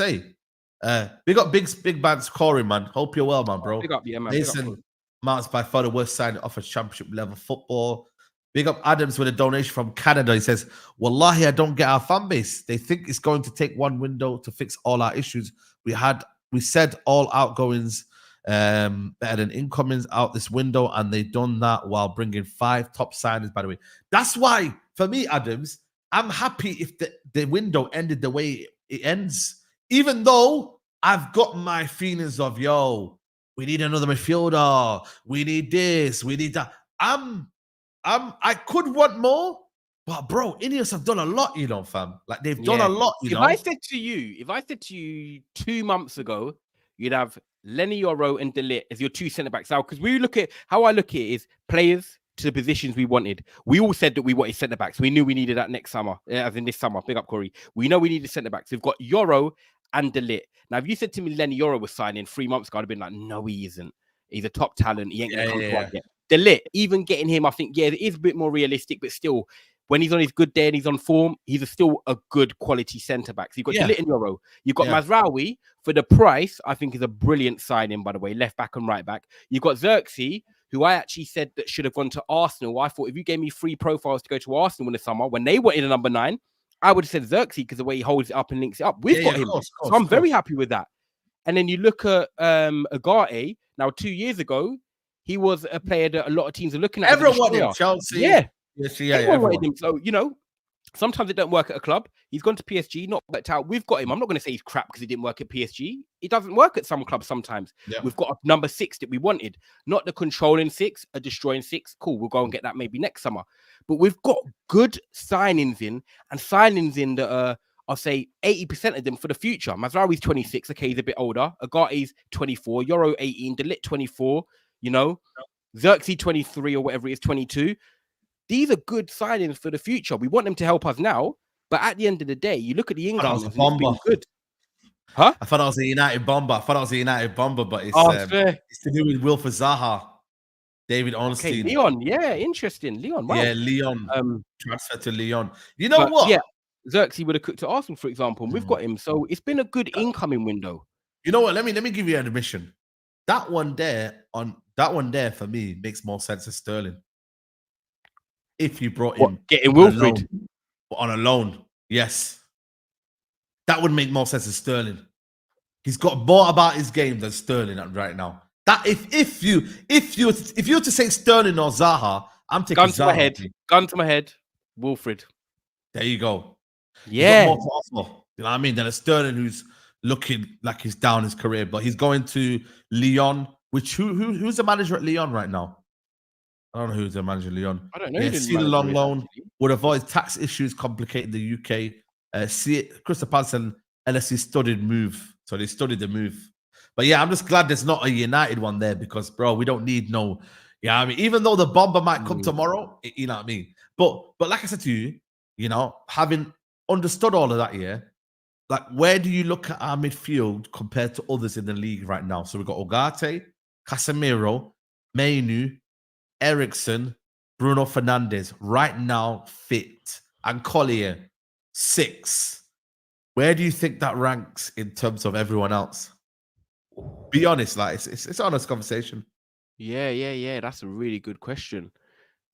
say? We got big bands scoring, man. Hope you're well, man, bro. Big up, man. Mason Mount's by far the worst signing off of championship level football. Big up Adams with a donation from Canada. He says, Wallahi, I don't get our fan base. They think it's going to take one window to fix all our issues. We said all outgoings better than incomings out this window, and they've done that while bringing 5 top signings, by the way. That's why, for me, Adams, I'm happy if the window ended the way it ends, even though I've got my feelings of, yo, we need another midfielder, we need this, we need that. I could want more, but bro, Ineos have done a lot, you know, fam. Like they've done a lot, you know. If I said to you 2 months ago, you'd have Lenny Yoro and De Ligt as your 2 centre backs out, because we look at how I look at it is players to the positions we wanted. We all said that we wanted centre backs. We knew we needed that next summer, as in this summer. Big up, Corey. We know we needed centre backs. We've got Yoro and De Ligt. Now, if you said to me Lenny Yoro was signing 3 months ago, I'd have been like, no, he isn't. He's a top talent. He ain't going to come to us yet. De Ligt, even getting him, I think, it is a bit more realistic, but still, when he's on his good day and he's on form, he's still a good quality centre back. So you've got De Ligt and Yoro. You've got Mazraoui for the price. I think is a brilliant signing, by the way, left back and right back. You've got Xerxes, who I actually said that should have gone to Arsenal. I thought if you gave me 3 profiles to go to Arsenal in the summer when they wanted a number 9, I would have said Xerxes because the way he holds it up and links it up. We've got him. So I'm very happy with that. And then you look at Agate. Now, 2 years ago, he was a player that a lot of teams are looking at. Everyone wanted him, Chelsea. Yeah. Everyone wanted him. So, you know, sometimes it don't work at a club. He's gone to PSG, not worked out. We've got him. I'm not going to say he's crap because he didn't work at PSG. It doesn't work at some clubs sometimes. Yeah. We've got a number 6 that we wanted. Not the controlling 6, a destroying 6. Cool, we'll go and get that maybe next summer. But we've got good signings in, and signings in that are, I'll say 80% of them for the future. Mazraoui's 26. Okay, he's a bit older. Agate's 24. Yoro 18. De Ligt 24. You know, Xerxes 23 or whatever it is, 22. These are good signings for the future. We want them to help us now, but at the end of the day, you look at the income. It's been good. Huh? I thought I was a United bomber. But it's to do with Wilfred Zaha, David Ornstein. Okay, Leon. Yeah, interesting. Leon. Wow. Yeah, Leon. Transfer to Leon. You know what? Yeah, Xerxes would have cooked to Arsenal, for example, and we've got him. So it's been a good incoming window. You know what? Let me give you an admission. That one there for me makes more sense as Sterling. If you brought him getting Wilfred on a loan, yes, that would make more sense as Sterling. He's got more about his game than Sterling right now. That if you were to say Sterling or Zaha, I'm taking Zaha. Gun to my head, Wilfred. There you go. Yeah, more to offer, you know what I mean, than a Sterling who's looking like he's down his career, but he's going to Lyon. Which who's the manager at Lyon right now? I don't know who's the manager at Lyon. I don't know. Yeah, see the long loan would avoid tax issues complicating the UK. Crystal Palace and LSE studied move, so they studied the move. But yeah, I'm just glad there's not a United one there because, bro, we don't need no. Yeah, I mean, even though the bomber might come tomorrow, you know what I mean. But like I said to you, you know, having understood all of that, yeah. Like, where do you look at our midfield compared to others in the league right now? So we've got Ugarte, Casemiro, Mainu, Ericsson, Bruno Fernandes right now fit, and Collier 6. Where do you think that ranks in terms of everyone else? Be honest, like it's an honest conversation. Yeah. That's a really good question.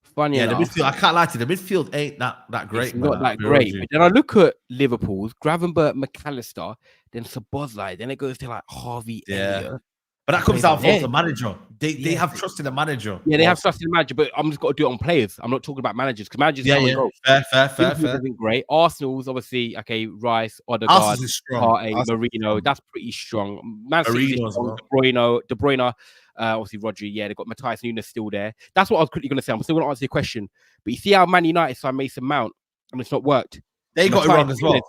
Funny the enough, midfield, I can't lie to you, the midfield ain't that great. It's not that great. But then I look at Liverpool's Gravenberch, McAllister, then Szoboszlai, then it goes to like Harvey Elliott. But that comes down to the manager. They have trust in the manager. Yeah, they have trust in the manager, but I'm just got to do it on players. I'm not talking about managers because managers fair. Isn't great. Arsenal's obviously Rice, Odegaard, Partey, Marino. That's pretty strong. Man City, De Bruyne. Obviously Rodri. Yeah, they've got Matthias Nunes still there. That's what I was quickly going to say. I'm still going to answer your question. But you see how Man United signed Mason Mount and it's not worked. They got it wrong as well.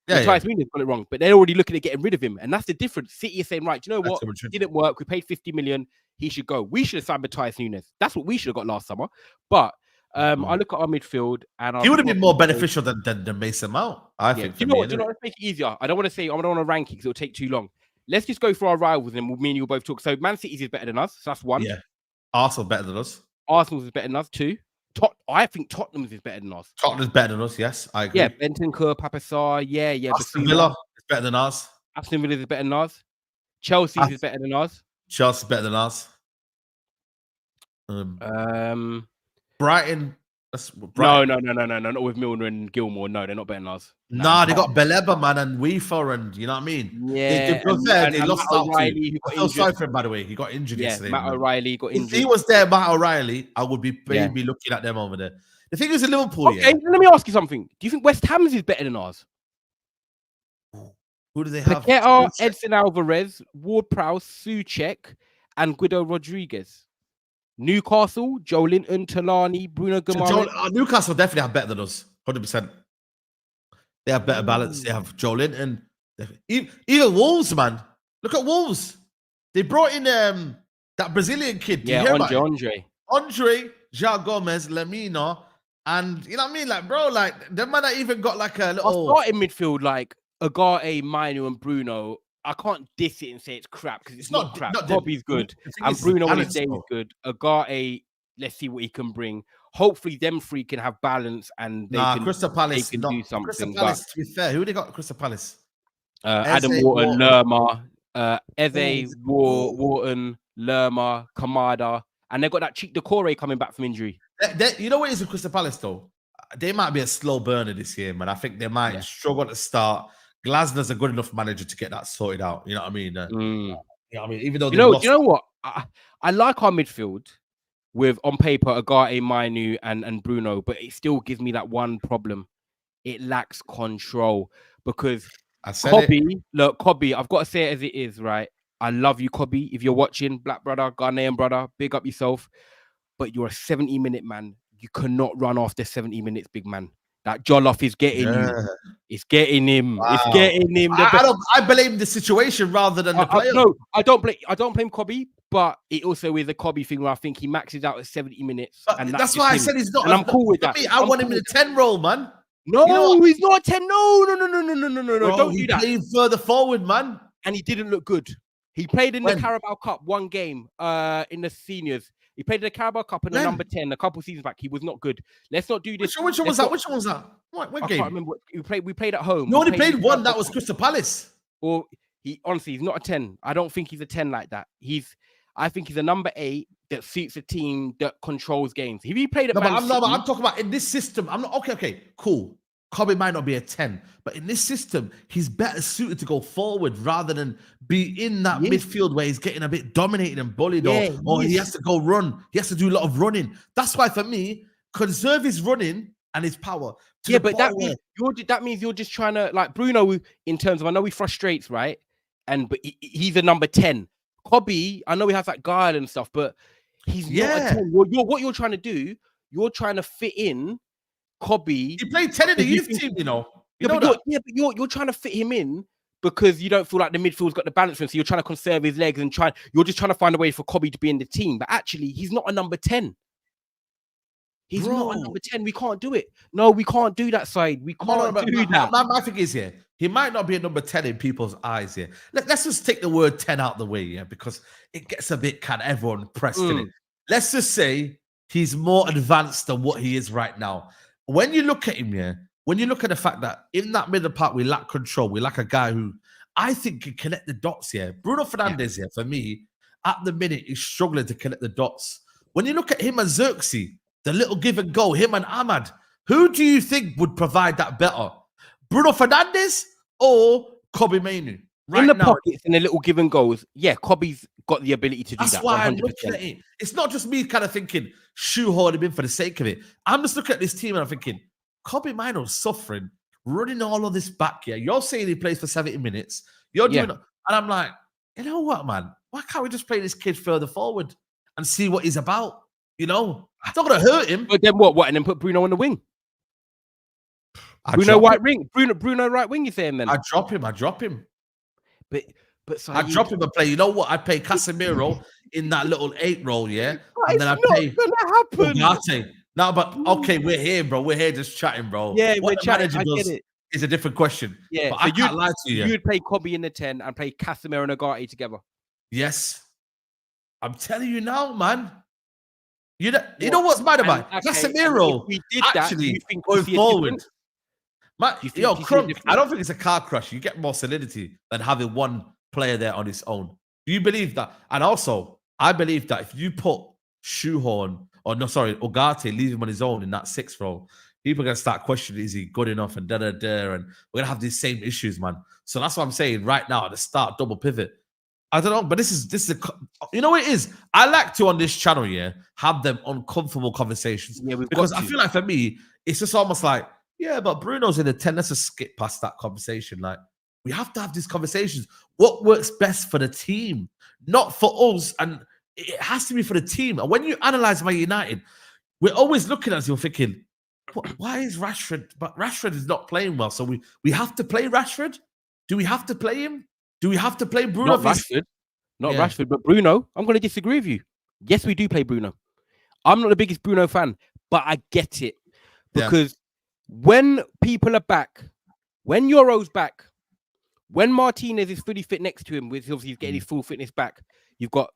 Matthias Nunes got it wrong, but they're already looking at getting rid of him, and that's the difference. City is saying, right, do you know what? It didn't work. We paid 50 million. He should go. We should have signed Matthias Nunes. That's what we should have got last summer. But I look at our midfield, and he would have been more beneficial than Mason Mount. I think. Do you know what? Let's make it easier. I don't want to rank it because it'll take too long. Let's just go for our rivals, and me and you will both talk. So Man City's is better than us. So that's 1. Yeah. Arsenal better than us. Arsenal's is better than us 2. I think Tottenham's is better than us. Tottenham's better than us, yes. I agree. Yeah, Bentancur, Papasar, yeah. Aston Villa is better than us. Aston Villa is better than us. Chelsea's is better than us. Chelsea's better than us. Brighton, That's No, not with Milner and Gilmore. No, they're not better than us. Nah, they got Beleba, man, and Weaver, and you know what I mean? Yeah, They lost Matt out to. O'Reilly, who got I feel sorry injured. for him, by the way. He got injured yesterday. Matt man. O'Reilly got injured. If he was there, Matt O'Reilly, I would be maybe looking at them over there. The thing is, in Liverpool, okay, let me ask you something. Do you think West Ham's is better than ours? Who do they have? Paqueta, Edson Alvarez, Ward-Prowse, Souček, and Guido Rodriguez. Newcastle, Joe Linton, Talani, Bruno Guimaraes. Newcastle definitely have better than us, 100%. They have better balance. They have Joe Linton. Even Wolves, man. Look at Wolves. They brought in that Brazilian kid. Andre, João Gomez, Lemina, and you know what I mean? Like, bro, like them man that even got like a little. I thought in midfield, like Agate, Mainu, and Bruno. I can't diss it and say it's crap because it's not crap. Bobby's good, and Bruno on his day is good. Agate, let's see what he can bring. Hopefully, them three can have balance and they can. Crystal Palace they can do something. Crystal Palace, to be fair, who they got? Crystal Palace. Adam Wharton, Lerma, Eze, Wharton, Lerma, Kamada, and they got that Cheek Decore coming back from injury. You know what is in Crystal Palace though? They might be a slow burner this year, man. I think they might struggle to start. Glasner's a good enough manager to get that sorted out. You know what I mean? You know what I mean? Even though you know what? I like our midfield with on paper Agate, Mainu, and Bruno, but it still gives me that one problem. It lacks control because Kobe, I've got to say it as it is, right? I love you, Kobe. If you're watching, black brother, Ghanaian brother, big up yourself. But you're a 70-minute man. You cannot run after 70 minutes, big man. That Jollof is getting you. It's getting him. Wow. It's getting him. I blame the situation rather than the player. No, I don't blame Kobe, but it also is a Kobe thing where I think he maxes out at 70 minutes. And that's why I said he's not. And I'm cool with that. I want him in a 10 role, man. No, he's not a 10. No. Bro, Don't do that. He played further forward, man. And he didn't look good. He played in the Carabao Cup one game in the seniors. He played in the Carabao Cup in the number 10 a couple seasons back. He was not good. Let's not do this. Which one was that? What game? I can't remember. We played at home. You only played one. That was Crystal Palace. Well, honestly, he's not a 10. I don't think he's a 10 like that. I think he's a number 8 that suits a team that controls games. If he played at I'm talking about in this system. I'm not okay, cool. Kobe might not be a 10, but in this system, he's better suited to go forward rather than be in that midfield where he's getting a bit dominated and bullied, or he has to go run. He has to do a lot of running. That's why, for me, conserve his running and his power. But that means you're just trying to, like Bruno, in terms of, I know he frustrates, right? But he's a number 10. Kobe, I know he has that guile and stuff, but he's not a 10. What you're trying to do, you're trying to fit in Kobe. He played 10 in the youth team, you know. But you're trying to fit him in because you don't feel like the midfield's got the balance for him. So you're trying to conserve his legs and you're just trying to find a way for Kobe to be in the team. But actually, he's not a number 10. He's not a number 10. We can't do it. No, we can't do that, Saeed. We can't do that. My thing is, he might not be a number 10 in people's eyes, Let's just take the word 10 out the way, because it gets a bit kind of everyone pressed in it. Let's just say he's more advanced than what he is right now. When you look at him, when you look at the fact that in that middle part, we lack control. We lack a guy who I think can connect the dots here. Bruno Fernandes for me, at the minute, is struggling to connect the dots. When you look at him and Xerxes, the little give and go, him and Ahmad, who do you think would provide that better? Bruno Fernandes or Kobe Mainu? In the pockets and the little give and goes, Kobe's got the ability to do that. That's why 100%. I'm looking at it. It's not just me kind of thinking, shoehorn him in for the sake of it. I'm just looking at this team and I'm thinking, Kobe Maino's suffering, running all of this back here. You're saying he plays for 70 minutes. You're doing it. And I'm like, you know what, man? Why can't we just play this kid further forward and see what he's about? It's not going to hurt him. But then what? And then put Bruno on the wing? Bruno right wing? Bruno right wing, you saying then? I drop him. But so I drop him and play. You know what? I play Casemiro in that little 8 role, and then I play Ugarte. No, but okay, we're here, bro. We're here just chatting, bro. Yeah, we're chatting. I get it. Is a different question. Yeah, but I can't lie to you. You'd play Kobe in the 10 and play Casemiro and Ugarte together. Yes, I'm telling you now, man. You know what's mad about Casemiro? We did actually that, think going forward. Crump, I don't think it's a car crush. You get more solidity than having one player there on his own. Do you believe that? And also, I believe that if you put Shoehorn or no, sorry, Ugarte, leave him on his own in that 6th role, people are going to start questioning, is he good enough, and and we're going to have these same issues, man. So that's what I'm saying right now at the start, double pivot. I don't know, but this is you know what it is? I like to, on this channel, have them uncomfortable conversations. Yeah, because I feel like for me, it's just almost like, yeah, but Bruno's in the 10. Let's just skip past that conversation. Like, we have to have these conversations. What works best for the team, not for us, and it has to be for the team. And when you analyze Man United, we're always looking at it, you're thinking, why is Rashford? But Rashford is not playing well, so we have to play Rashford. Do we have to play him? Do we have to play Bruno? Not Rashford, but Bruno. I'm going to disagree with you. Yes, we do play Bruno. I'm not the biggest Bruno fan, but I get it. Because when people are back, when Euro's back, when Martinez is fully fit next to him, with obviously he's getting his full fitness back, you've got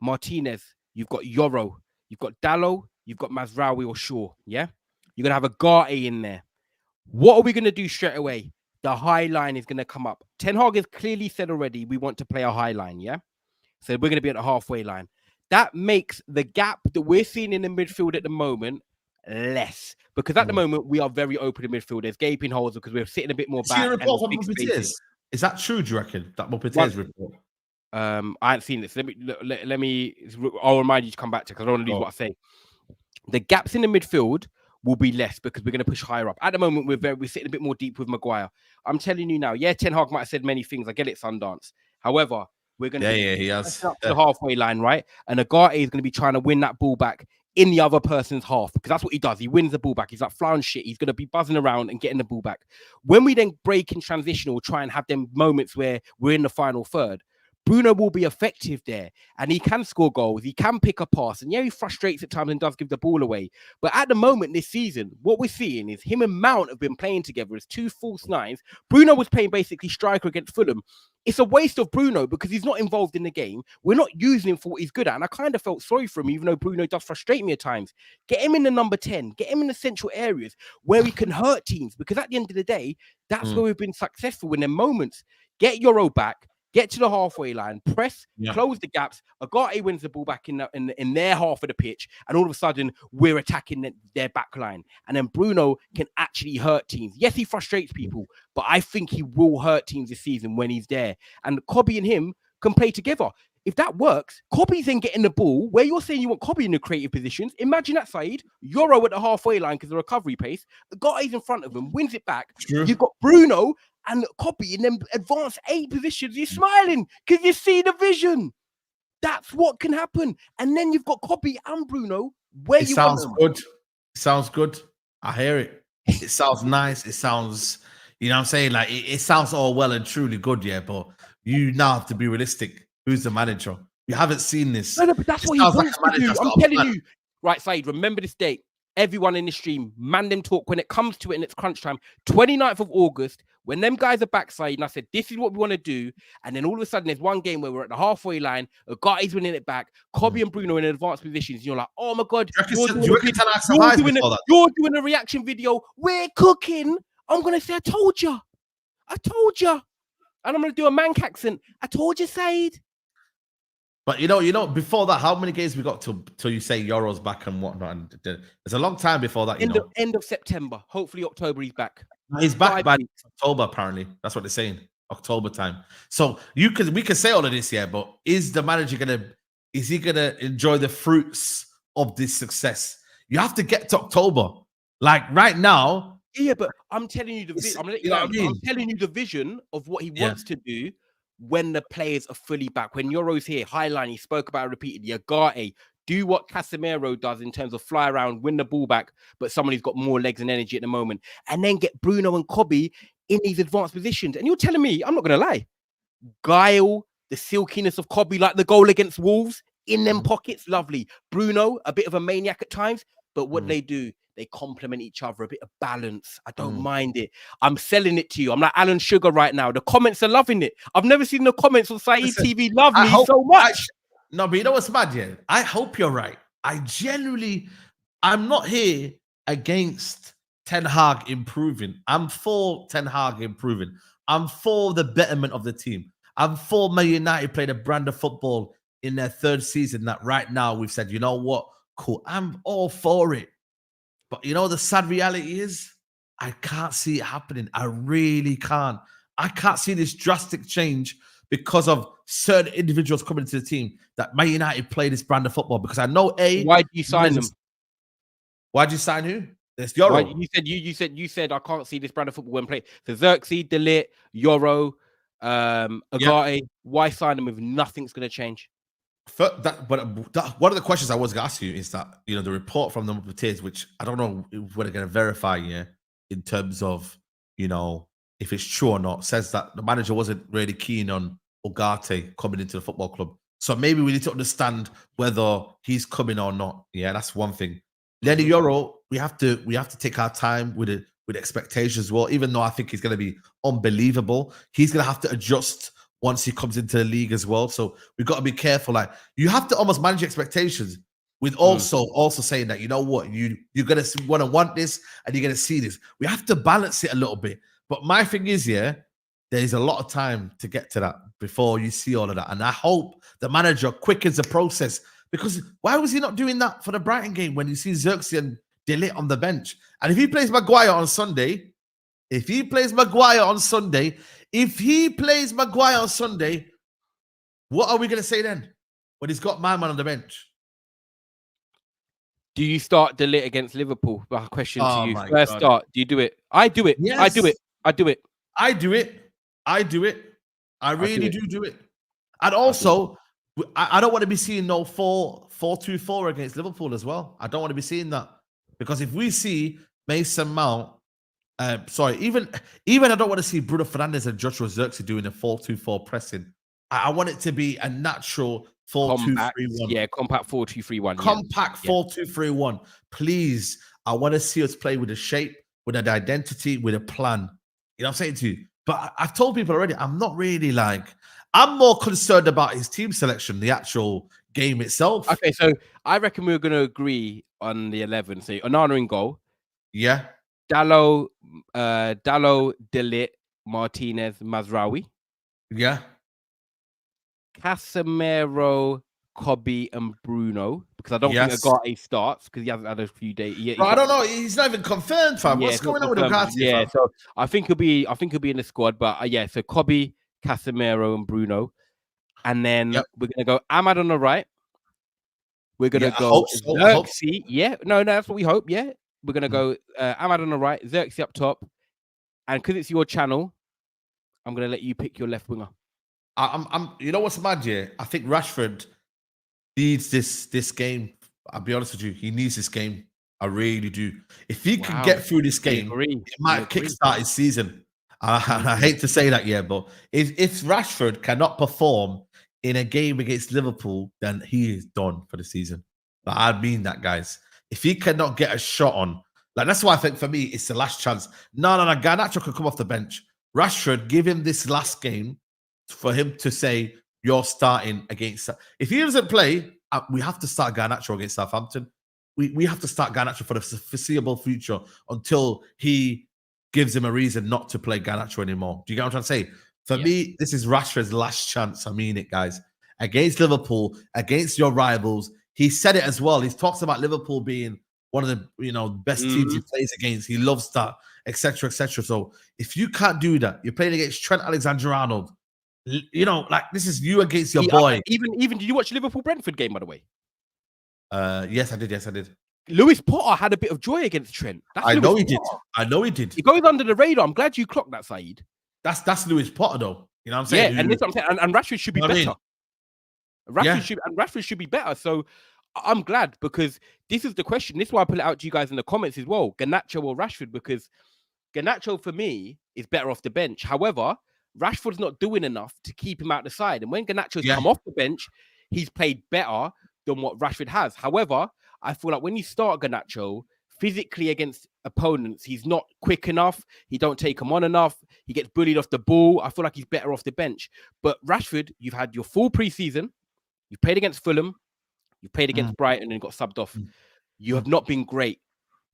Martinez, you've got Euro, you've got Dallo, you've got Mazraoui or Shaw. Yeah? You're going to have a Garte in there. What are we going to do straight away? The high line is going to come up. Ten Hag has clearly said already, we want to play a high line, yeah? So we're going to be at the halfway line. That makes the gap that we're seeing in the midfield at the moment less. Because at the moment, we are very open in midfield. There's gaping holes because we're sitting a bit more back. Is that true, do you reckon? That Mupite's report? I haven't seen this. I'll remind you to come back to, because I don't want to lose what I say. The gaps in the midfield will be less because we're going to push higher up. At the moment, we're sitting a bit more deep with Maguire. I'm telling you now, Ten Hag might have said many things. I get it, Sundance. However, we're going to he has up to the halfway line, right? And Ugarte is going to be trying to win that ball back in the other person's half, because that's what he does. He wins the ball back. He's like flying shit. He's going to be buzzing around and getting the ball back. When we then break in transition or try and have them moments where we're in the final third, Bruno will be effective there, and he can score goals. He can pick a pass, and he frustrates at times and does give the ball away. But at the moment this season, what we're seeing is him and Mount have been playing together as two false nines. Bruno was playing basically striker against Fulham. It's a waste of Bruno because he's not involved in the game. We're not using him for what he's good at, and I kind of felt sorry for him, even though Bruno does frustrate me at times. Get him in the number 10. Get him in the central areas where he can hurt teams, because at the end of the day, that's where we've been successful in their moments. Get Euro back. Get to the halfway line, press, close the gaps. Ugarte wins the ball back in their half of the pitch, and all of a sudden we're attacking their back line. And then Bruno can actually hurt teams. Yes, he frustrates people, but I think he will hurt teams this season when he's there. And Kobe and him can play together. If that works, Kobe's then getting the ball where you're saying you want Kobe in the creative positions. Imagine that, Saeed. Euro at the halfway line because of the recovery pace. Ugate's in front of him, wins it back. You've got Bruno and Kobe in them advanced 8 positions. You're smiling because you see the vision. That's what can happen. And then you've got Kobe and Bruno where you want them. Good. It sounds good. I hear it. It sounds nice. It sounds, you know what I'm saying? Like, it sounds all well and truly good, but you now have to be realistic. Who's the manager? You haven't seen this. No, but that's what he wants to do. I'm telling you. Right, Saeed, remember this date. Everyone in the stream, man them talk when it comes to it and it's crunch time. 29th of August, when them guys are backside, and I said, this is what we want to do. And then all of a sudden, there's one game where we're at the halfway line. Ugate's winning it back. Kobe and Bruno in advanced positions. And you're like, oh my God. You're doing a reaction video. We're cooking. I'm going to say, I told you. And I'm going to do a Manc accent. I told you, Saeed. But you know, before that, how many games we got till you say Euro's back and whatnot? And there's a long time before that. End of September. Hopefully October he's back. He's back by October, apparently. That's what they're saying. October time. So we can say all of this, but is the manager gonna enjoy the fruits of this success? You have to get to October. Like right now. Yeah, but I'm telling you I'm telling you the vision of what he wants to do. When the players are fully back, when Euro's here, Highline, he spoke about it repeatedly. Ugarte, do what Casemiro does in terms of fly around, win the ball back, but someone who's got more legs and energy at the moment. And then get Bruno and Kobe in these advanced positions. And you're telling me, I'm not going to lie, guile, the silkiness of Kobe, like the goal against Wolves, in them pockets, lovely. Bruno, a bit of a maniac at times, but what they do, they complement each other, a bit of balance. I don't mind it. I'm selling it to you. I'm like Alan Sugar right now. The comments are loving it. I've never seen the comments on Saeed TV love me so much. No, but you know what's mad, I hope you're right. I'm not here against Ten Hag improving. I'm for Ten Hag improving. I'm for the betterment of the team. I'm for Man United playing a brand of football in their 3rd season that right now we've said, you know what? cool. I'm all for it. But you know, the sad reality is I can't see it happening. I really can't. I can't see this drastic change because of certain individuals coming into the team that Man United play this brand of football. Because I know why do you sign them? Why'd you sign who? It's Euro. Yoro. You said I can't see this brand of football when play. So Xerxes, Delit, Yoro, Agate. Yeah. Why sign them if nothing's going to change? One of the questions I was going to ask you is that, you know, the report from the Musketeers, which I don't know if we're going to verify in terms of, you know, if it's true or not, says that the manager wasn't really keen on Agate coming into the football club. So maybe we need to understand whether he's coming or not. Yeah, that's one thing. Lenny Yoro, we have to take our time with it, with expectations as well. Even though I think he's going to be unbelievable, he's going to have to adjust once he comes into the league as well. So we've got to be careful. Like, you have to almost manage expectations with also saying that, you know what, you're going to want this and you're going to see this. We have to balance it a little bit. But my thing is, there's a lot of time to get to that before you see all of that. And I hope the manager quickens the process, because why was he not doing that for the Brighton game when you see Xerxes and Delit on the bench? And if he plays Maguire on Sunday, what are we going to say then when he's got my man on the bench? Do you start Delit against Liverpool? My question to you. First start. Do you do it? I do it. Yes. I do it. I really do it. And also, I don't want to be seeing no 4-2-4 against Liverpool as well. I don't want to be seeing that, because if we see Mason Mount, even I don't want to see Bruno Fernandes and Joshua Zirkzee doing a 4-2-4 pressing. I want it to be a natural 4-2-3-1. Yeah, compact 4-2-3-1. Compact 4-2-3-1. Please, I want to see us play with a shape, with an identity, with a plan. You know what I'm saying to you? But I've told people already, I'm not really I'm more concerned about his team selection, the actual game itself. Okay, so I reckon we're going to agree on the 11. So Onana in goal. Yeah. Dalot, Delit, Martinez, Mazraoui. Yeah. Casemiro, Kobe, and Bruno, because I don't think Agate starts because he hasn't had a few days. I don't know. He's not even confirmed, fam. What's going on with Agate? Yeah, fam? So I think he'll be in the squad. But so Kobe, Casemiro, and Bruno, and then we're gonna go Ahmad on the right. We're gonna go Xerxes. Yeah, no, that's what we hope. Yeah, we're gonna go Ahmad on the right, Xerxes up top, and because it's your channel, I'm gonna let you pick your left winger. You know what's mad, I think Rashford needs this game. I'll be honest with you, he needs this game. I really do. If he can get through this game, it might kickstart his season. I hate to say that, but if Rashford cannot perform in a game against Liverpool, then he is done for the season. But I mean that, guys. If he cannot get a shot on, that's why I think for me it's the last chance. No, Garnacho can come off the bench. Rashford, give him this last game for him to say, you're starting against. If he doesn't play, we have to start Garnacho against Southampton. We have to start Garnacho for the foreseeable future until he gives him a reason not to play Garnacho anymore. Do you get what I'm trying to say? For me, this is Rashford's last chance. I mean it, guys. Against Liverpool, against your rivals. He said it as well. He talks about Liverpool being one of the best teams he plays against. He loves that, etc., etc. So if you can't do that, you're playing against Trent Alexander-Arnold. This is you against your boy. Even did you watch Liverpool-Brentford game, by the way? Yes, I did. Lewis Potter had a bit of joy against Trent. I know he did. He goes under the radar. I'm glad you clocked that, Saeed. That's Lewis Potter, though. You know what I'm saying? Yeah, and this is what I'm saying. And Rashford should be better. Rashford should be better. So I'm glad, because this is the question. This is why I put it out to you guys in the comments as well. Garnacho or Rashford, because Garnacho for me is better off the bench. However, Rashford's not doing enough to keep him out the side. And when Garnacho's come off the bench, he's played better than what Rashford has. However, I feel like when you start Garnacho physically against opponents, he's not quick enough. He don't take him on enough. He gets bullied off the ball. I feel like he's better off the bench. But Rashford, you've had your full preseason. You've played against Fulham. You've played against Brighton and got subbed off. You have not been great.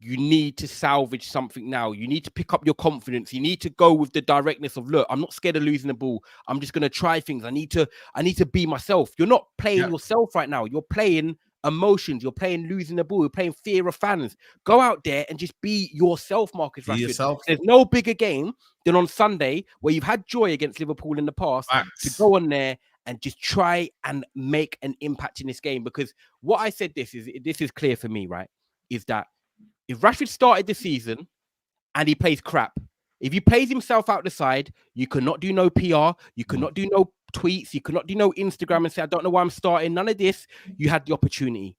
You need to salvage something now. You need to pick up your confidence. You need to go with the directness of, look, I'm not scared of losing the ball. I'm just going to try things. I need to be myself. You're not playing yourself right now. You're playing emotions. You're playing losing the ball. You're playing fear of fans. Go out there and just be yourself, Marcus Rashford. There's no bigger game than on Sunday, where you've had joy against Liverpool in the past, to go on there and just try and make an impact in this game. Because what I said, this is clear for me, right? Is that if Rashford started the season and he plays crap, if he plays himself out the side, you cannot do no PR, you cannot do no tweets, you cannot do no Instagram and say, I don't know why I'm starting. None of this. You had the opportunity.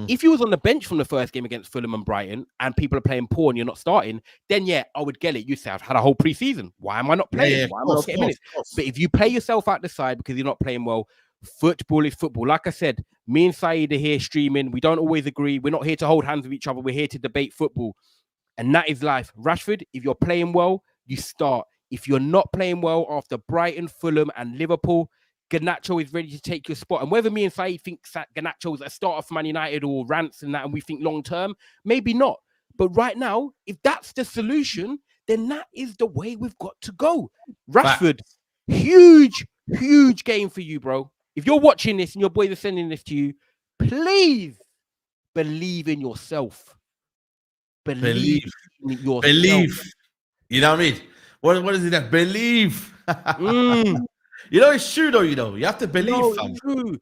If you was on the bench from the first game against Fulham and Brighton and people are playing poor and you're not starting, then yeah, I would get it. You'd say, I've had a whole preseason. Why am I not playing? Why am I not getting minutes? But if you play yourself out the side because you're not playing well, football is football. Like I said, me and Saeed are here streaming. We don't always agree. We're not here to hold hands with each other. We're here to debate football. And that is life. Rashford, if you're playing well, you start. If you're not playing well after Brighton, Fulham and Liverpool, Garnacho is ready to take your spot. And whether me and Saeed think Garnacho is a starter for Man United or Rants and that, and we think long-term, maybe not. But right now, if that's the solution, then that is the way we've got to go. Rashford, huge game for you, bro. If you're watching this and your boys are sending this to you, please believe in yourself. Believe in yourself. Believe. You know what I mean? What is it that? Believe. You know, it's true though, you know. You have to believe. No, it's true.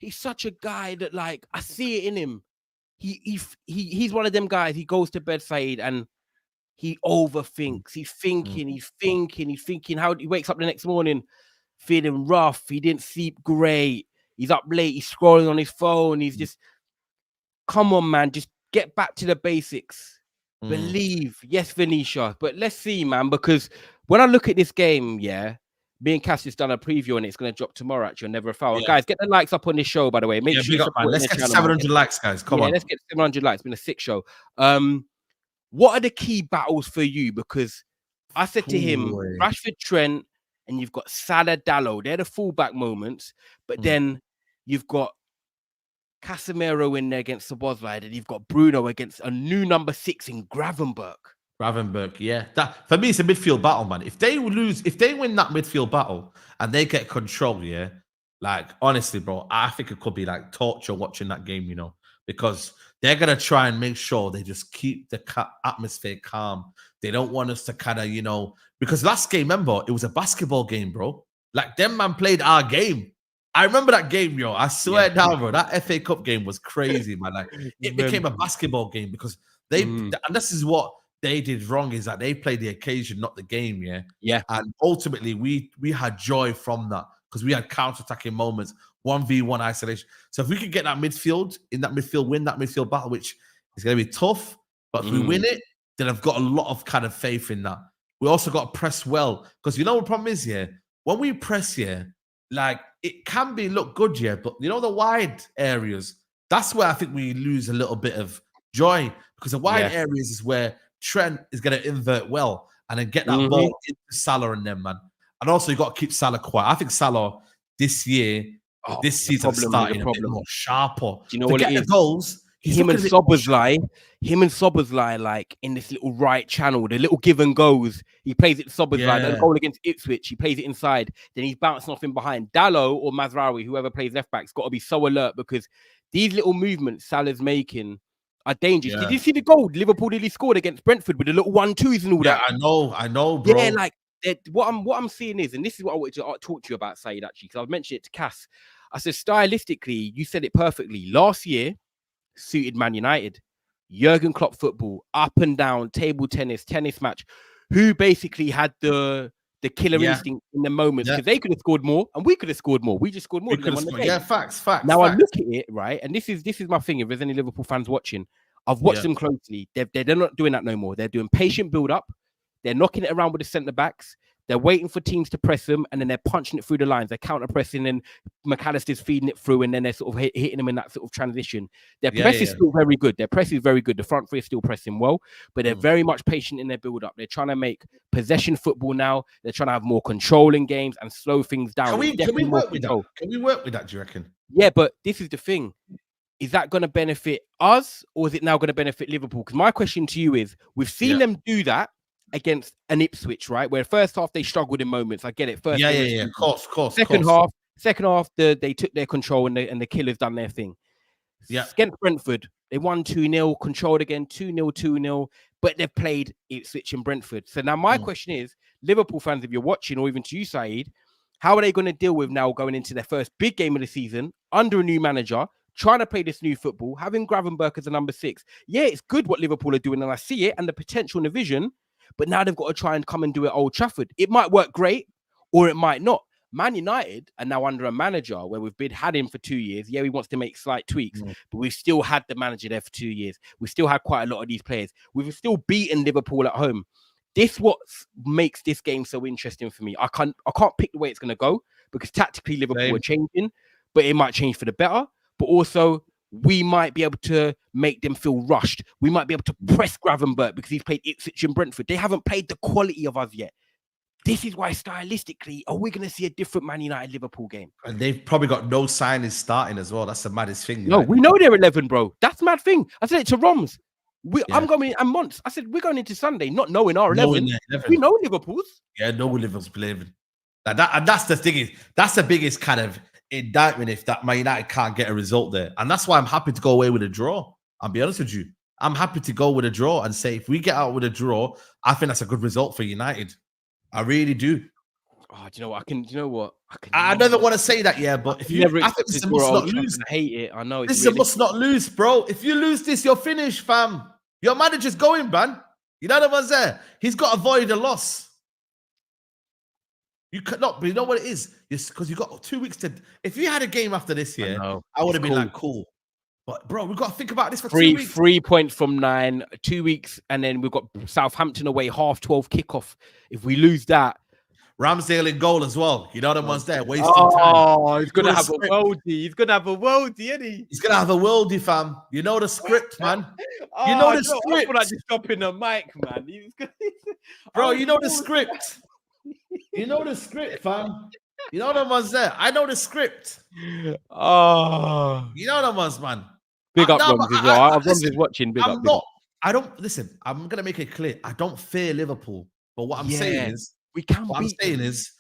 He's such a guy that, like, I see it in him. He's one of them guys. He goes to bed, Saeed, and he overthinks. He's thinking how he wakes up the next morning feeling rough. He didn't sleep great. He's up late. He's scrolling on his phone. He's just, come on, man. Just get back to the basics. Believe. Yes, Venetia. But let's see, man, because when I look at this game, yeah, me and Cass just done a preview and it's going to drop tomorrow, actually, on Never a Foul. And guys, get the likes up on this show, by the way. Make sure let's get 700 likes, guys. Come on. Let's get 700 likes. It's been a sick show. What are the key battles for you? Because I said to him, Rashford, Trent, and you've got Salah, Dalot. They're the fullback moments. But then you've got Casemiro in there against Szoboszlai, and you've got Bruno against a new number 6 in Gravenberch. Yeah. That for me, it's a midfield battle, man. If they win that midfield battle and they get control, yeah, like honestly, bro, I think it could be like torture watching that game, you know, because they're gonna try and make sure they just keep the atmosphere calm. They don't want us to kind of, you know, because last game, remember, it was a basketball game, bro. Like them man played our game. I remember that game, yo. I swear down, bro. That FA Cup game was crazy, man. Like it became a basketball game because they, and this is what they did wrong, is that they played the occasion, not the game, yeah? Yeah. And ultimately, we had joy from that because we had counter-attacking moments, 1v1 isolation. So if we could get that midfield, win that midfield battle, which is going to be tough, but if we win it, then I've got a lot of kind of faith in that. We also got to press well because you know what the problem is, yeah? When we press, yeah, like it can look good, yeah, but you know the wide areas, that's where I think we lose a little bit of joy because the wide areas is where Trent is going to invert well and then get that ball into Salah and them, man. And also, you got to keep Salah quiet. I think Salah this year, this season starting a bit more sharper. Do you know what it is? The goals, him and Szoboszlai, like in this little right channel, the little give and goes. He plays it to Szoboszlai. Then goal against Ipswich, he plays it inside. Then he's bouncing off in behind. Dalot or Mazraoui, whoever plays left back's got to be so alert because these little movements Salah's making are dangerous. Did you see the goal Liverpool nearly scored against Brentford with the little 1-2s and all that? I know, bro. Yeah, like what I'm seeing is, and this is what I wanted to talk to you about, Saeed, actually, because I've mentioned it to Cass. I said, stylistically, you said it perfectly. Last year suited Man United. Jurgen Klopp football, up and down, table tennis match. Who basically had the killer instinct in the moments because they could have scored more and we could have scored more. We just scored more. Yeah, facts. Now I look at it, right, and this is my thing. If there's any Liverpool fans watching, I've watched them closely. They're not doing that no more. They're doing patient build up. They're knocking it around with the centre backs. They're waiting for teams to press them, and then they're punching it through the lines. They're counter pressing, and McAllister's feeding it through, and then they're sort of hitting them in that sort of transition. Their press is still very good. Their press is very good. The front three are still pressing well, but they're very much patient in their build up. They're trying to make possession football now. They're trying to have more control in games and slow things down. Can we work with that? Can we work with that? Do you reckon? Yeah, but this is the thing. Is that going to benefit us, or is it now going to benefit Liverpool? Because my question to you is, we've seen them do that against an Ipswich, right? Where first half they struggled in moments. I get it. First, of course. Second half, they took their control and the Killers done their thing. Yeah. Against Brentford, they won 2-0, controlled again, 2-0, 2-0, but they've played Ipswich and Brentford. So now my question is, Liverpool fans, if you're watching, or even to you, Saeed, how are they going to deal with now going into their first big game of the season under a new manager, trying to play this new football, having Gravenberch as a number 6? Yeah, it's good what Liverpool are doing, and I see it and the potential in the vision, but now they've got to try and come and do it at Old Trafford. It might work great, or it might not. Man United are now under a manager where we've had him for 2 years. Yeah, he wants to make slight tweaks, but we've still had the manager there for 2 years. We still had quite a lot of these players. We've still beaten Liverpool at home. This what makes this game so interesting for me. I can't pick the way it's going to go because tactically Liverpool are changing, but it might change for the better. But also we might be able to make them feel rushed. We might be able to press Gravenberch because he's played Ipswich and Brentford. They haven't played the quality of us yet. This is why stylistically, are we going to see a different Man United Liverpool game? And they've probably got no signings starting as well. That's the maddest thing. No, we know they're 11, bro. That's the mad thing. I said it to Roms. I'm going and Monts. I said we're going into Sunday, not knowing our 11. We know Liverpool's. Yeah, no Liverpool's playing. Like that, and that's the thing. That's the biggest kind of indictment if that Man United can't get a result there. And that's why I'm happy to go away with a draw. I'll be honest with you. I'm happy to go with a draw and say if we get out with a draw, I think that's a good result for United. I really do. Oh, do you know what? You know what? I never want to say that, yeah, but if you never, I think this is a must not lose. I hate it. I know this is a must not lose, bro. If you lose this, you're finished, fam. Your manager's going, man. You know the one's there. He's got to avoid a loss. You could not, but you know what it is? Because you got 2 weeks to. If you had a game after this year, I would have been like, cool. But bro, we've got to think about this for 2 weeks. 3 points from 9, 2 weeks, and then we've got Southampton away, 12:30 kickoff. If we lose that, Ramsdale in goal as well. You know the ones there wasting time. Oh, he's gonna have a worldie. He's gonna have a worldie, isn't he? He's gonna have a worldie, fam. You know the script, man. You know the script. I feel like just dropping the mic, man. Bro, you know the script. You know the script, fam. You know the ones there. I know the script. Oh, you know the ones, man. Big up, Roms as well. Roms is watching. Big up. I don't listen. I'm gonna make it clear. I don't fear Liverpool, but what I'm saying is,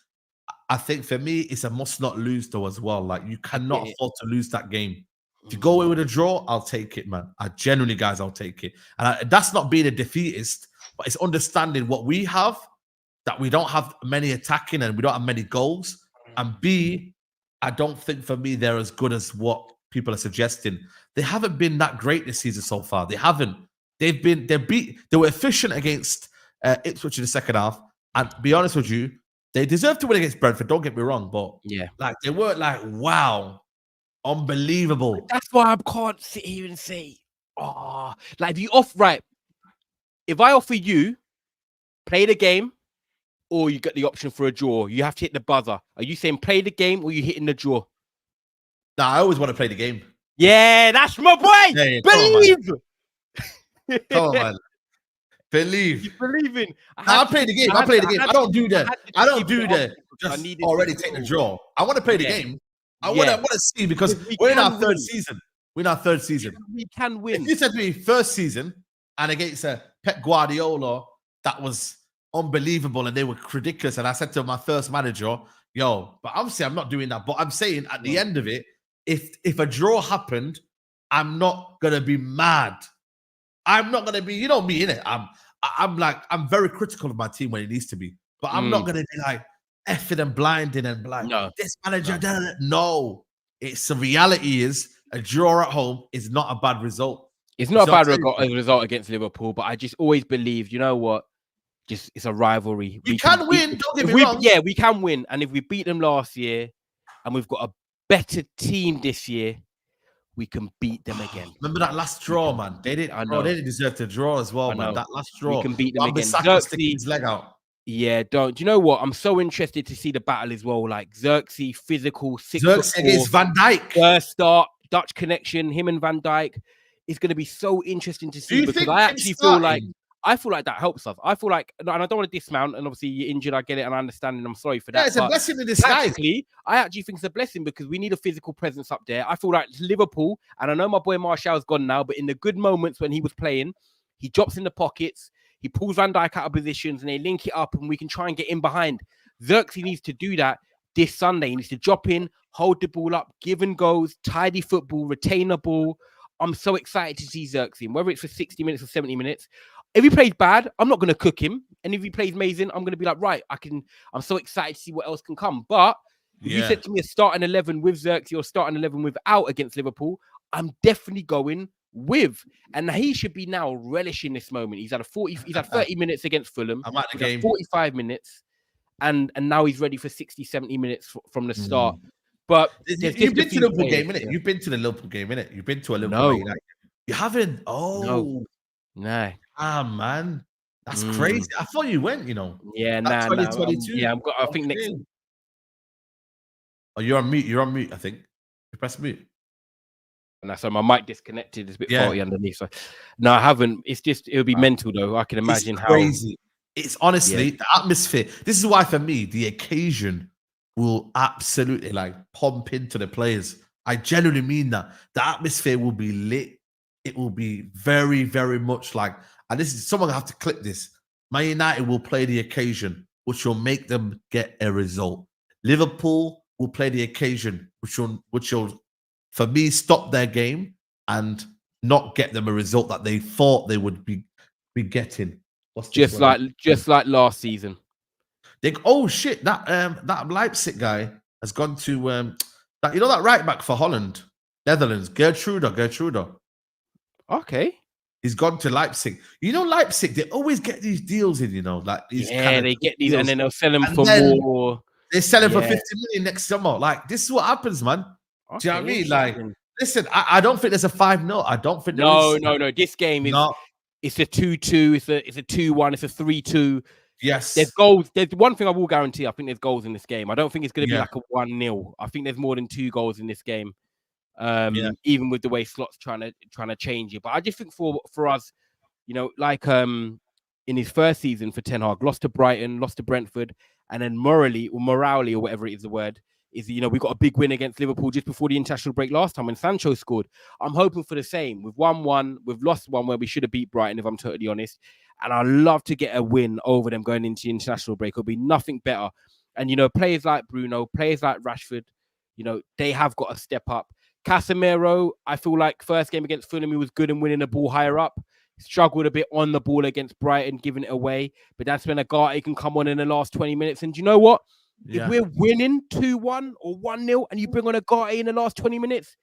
I think for me, it's a must not lose though as well. Like you cannot afford to lose that game. If you go away with a draw, I'll take it, man. I genuinely, guys, I'll take it. And that's not being a defeatist, but it's understanding what we have, that we don't have many attacking and we don't have many goals. And B, I don't think for me they're as good as what people are suggesting. They haven't been that great this season so far. They haven't. They were efficient against Ipswich in the second half. And be honest with you, they deserve to win against Brentford. Don't get me wrong, but like they weren't like wow, unbelievable. That's why I can't sit here and say, like if if I offer you play the game, or you get the option for a draw, you have to hit the buzzer. Are you saying play the game, or you hitting the draw? Nah, I always want to play the game. Yeah, that's my boy. Yeah, believe. Come on, man. Believe. You're believing. I play the game. I play the game. I don't do that. I don't do that. Just already take the draw. I want to play the game. I want to see because we're in our third season. We're in our third season. We can win. If you said to me first season and against a Pep Guardiola, that was unbelievable and they were ridiculous. And I said to my first manager, yo, but obviously I'm not doing that. But I'm saying at the end of it, if a draw happened, I'm not gonna be mad. I'm not gonna be, you know me, innit? I'm very critical of my team when it needs to be, but I'm not gonna be like effing and blinding and like this manager. No, it's the reality is a draw at home is not a bad result. It's not a bad result against Liverpool, but I just always believe, you know what? Just it's a rivalry. We can win. Don't get me wrong. Yeah, we can win, and if we beat them last year, and we've got a better team this year, we can beat them again. Remember that last draw, man? They didn't deserve to draw as well, man. That last draw. We can beat them again. Sticking his leg out. Yeah, do you know what? I'm so interested to see the battle as well. Like Xerxes, physical, 6'4", against Van Dijk. First start, Dutch connection, him and Van Dijk. It's going to be so interesting to see because I actually feel like that helps us. I feel like, and I don't want to dismount, and obviously you're injured, I get it, and I understand, and I'm sorry for that. Yeah, it's a blessing in disguise. I actually think it's a blessing because we need a physical presence up there. I feel like Liverpool, and I know my boy Martial's gone now, but in the good moments when he was playing, he drops in the pockets, he pulls Van Dijk out of positions, and they link it up, and we can try and get in behind. Xerxes needs to do that this Sunday. He needs to drop in, hold the ball up, give and goes, tidy football, retain the ball. I'm so excited to see Xerxes, whether it's for 60 minutes or 70 minutes. If he plays bad, I'm not going to cook him. And if he plays amazing, I'm going to be like, right, I'm so excited to see what else can come. But if you said to me a starting 11 with Xerxes or starting 11 without against Liverpool, I'm definitely going with. And he should be now relishing this moment. He's had 30 minutes against Fulham. I'm at the game. 45 minutes. And now he's ready for 60, 70 minutes from the start. But you've been to the Liverpool game, innit? You've been to the Liverpool game, innit? You've been to a Liverpool game. You haven't? Oh. No. Ah, man. That's crazy. I thought you went, you know. Yeah, nah. 2022. I think next. Oh, you're on mute. You're on mute, I think. You press mute. And so my mic disconnected. It's a bit faulty underneath. So no, I haven't. It's just it'll be mental though. I can imagine it's crazy. It's honestly the atmosphere. This is why for me, the occasion will absolutely like pump into the players. I genuinely mean that. The atmosphere will be lit. It will be very, very much like, and this is someone have to clip this. Man United will play the occasion, which will make them get a result. Liverpool will play the occasion, which will for me stop their game and not get them a result that they thought they would be getting. Just like last season. Oh shit! That Leipzig guy has gone to that right back for Holland, Netherlands, Gertruder. Okay. He's gone to Leipzig. You know, Leipzig, they always get these deals in, you know, like these they get these deals. And then they'll sell them for more. They sell them for 50 million next summer. Like, this is what happens, man. Okay, do you know what I mean? Like, listen, I don't think there's a 5-0. I don't think No. This game is it's a 2-2, it's a 2-1, it's a 3-2. Yes. There's goals. There's one thing I will guarantee. I think there's goals in this game. I don't think it's going to be like a 1-0. I think there's more than 2 goals in this game. Even with the way Slot's trying to change it. But I just think for us, you know, like in his first season for Ten Hag, lost to Brighton, lost to Brentford, and then morally or whatever it is the word, is, you know, we got a big win against Liverpool just before the international break last time when Sancho scored. I'm hoping for the same. We've won one, we've lost one where we should have beat Brighton, if I'm totally honest. And I'd love to get a win over them going into the international break. It'll be nothing better. And, you know, players like Bruno, players like Rashford, you know, they have got to step up. Casemiro, I feel like first game against Fulham, he was good in winning the ball higher up. Struggled a bit on the ball against Brighton, giving it away. But that's when Agate can come on in the last 20 minutes. And do you know what? If we're winning 2-1 or 1-0 and you bring on Agate in the last 20 minutes,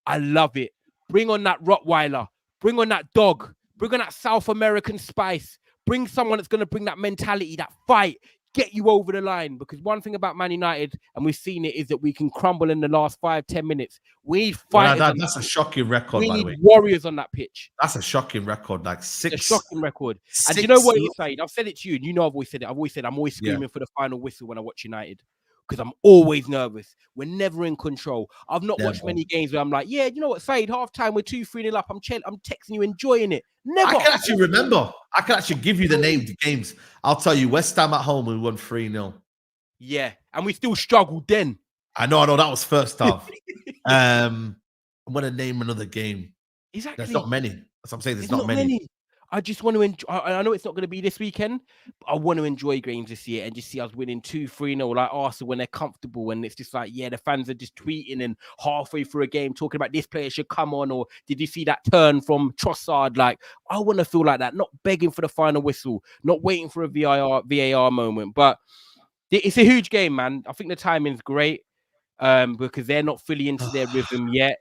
I love it. Bring on that Rottweiler. Bring on that dog. Bring on that South American spice. Bring someone that's going to bring that mentality, that fight, get you over the line. Because one thing about Man United, and we've seen it, is that we can crumble in the last 5-10 minutes. We need fighters. Well, that's a shocking record, by the way. We need warriors on that pitch. That's a shocking record. Like six. It's a shocking record. And you know what it is, Saeed? I've said it to you, and you know I've always said it. I'm always screaming for the final whistle when I watch United. Because I'm always nervous. We're never in control. I've not watched many games where I'm like, yeah, you know what, Saeed, half-time, we're 2-3-0 up. I'm texting you, enjoying it. Never. I can actually remember. I can actually give you the name of the games. I'll tell you, West Ham at home, we won 3-0. Yeah, and we still struggled then. I know, that was first half. I'm going to name another game. Exactly. There's not many. That's what I'm saying. There's not many. I just want to enjoy. I know it's not going to be this weekend, but I want to enjoy games this year and just see us winning 2-3-0 like Arsenal when they're comfortable. And it's just like, yeah, the fans are just tweeting and halfway through a game talking about this player should come on, or did you see that turn from Trossard? Like, I want to feel like that, not begging for the final whistle, not waiting for a VAR moment. But it's a huge game, man. I think the timing's great because they're not fully into their rhythm yet.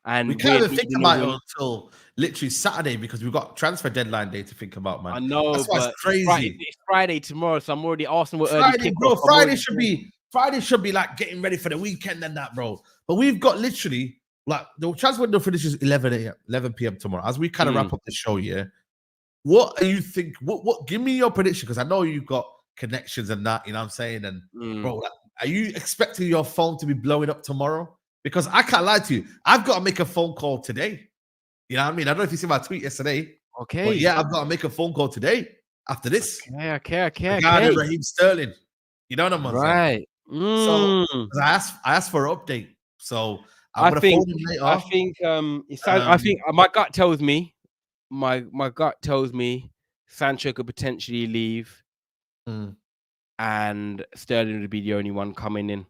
And we can't even think about it until literally Saturday because we've got transfer deadline day to think about, man. I know, that's why it's crazy. It's Friday tomorrow, so I'm already Arsenal. Friday, bro. Friday should be like getting ready for the weekend and that, bro. But we've got literally like the transfer window finishes 11 p.m. tomorrow. As we kind of wrap up the show, what do you think? What? Give me your prediction because I know you've got connections and that. You know what I'm saying? And bro, are you expecting your phone to be blowing up tomorrow? Because I can't lie to you. I've got to make a phone call today. You know what I mean? I don't know if you see my tweet yesterday. Okay. But yeah, I've got to make a phone call today after this. Okay. Raheem Sterling. You know what I'm saying? Right. So I asked for an update. So I'm gonna phone him later. I think my gut tells me Sancho could potentially leave. And Sterling would be the only one coming in.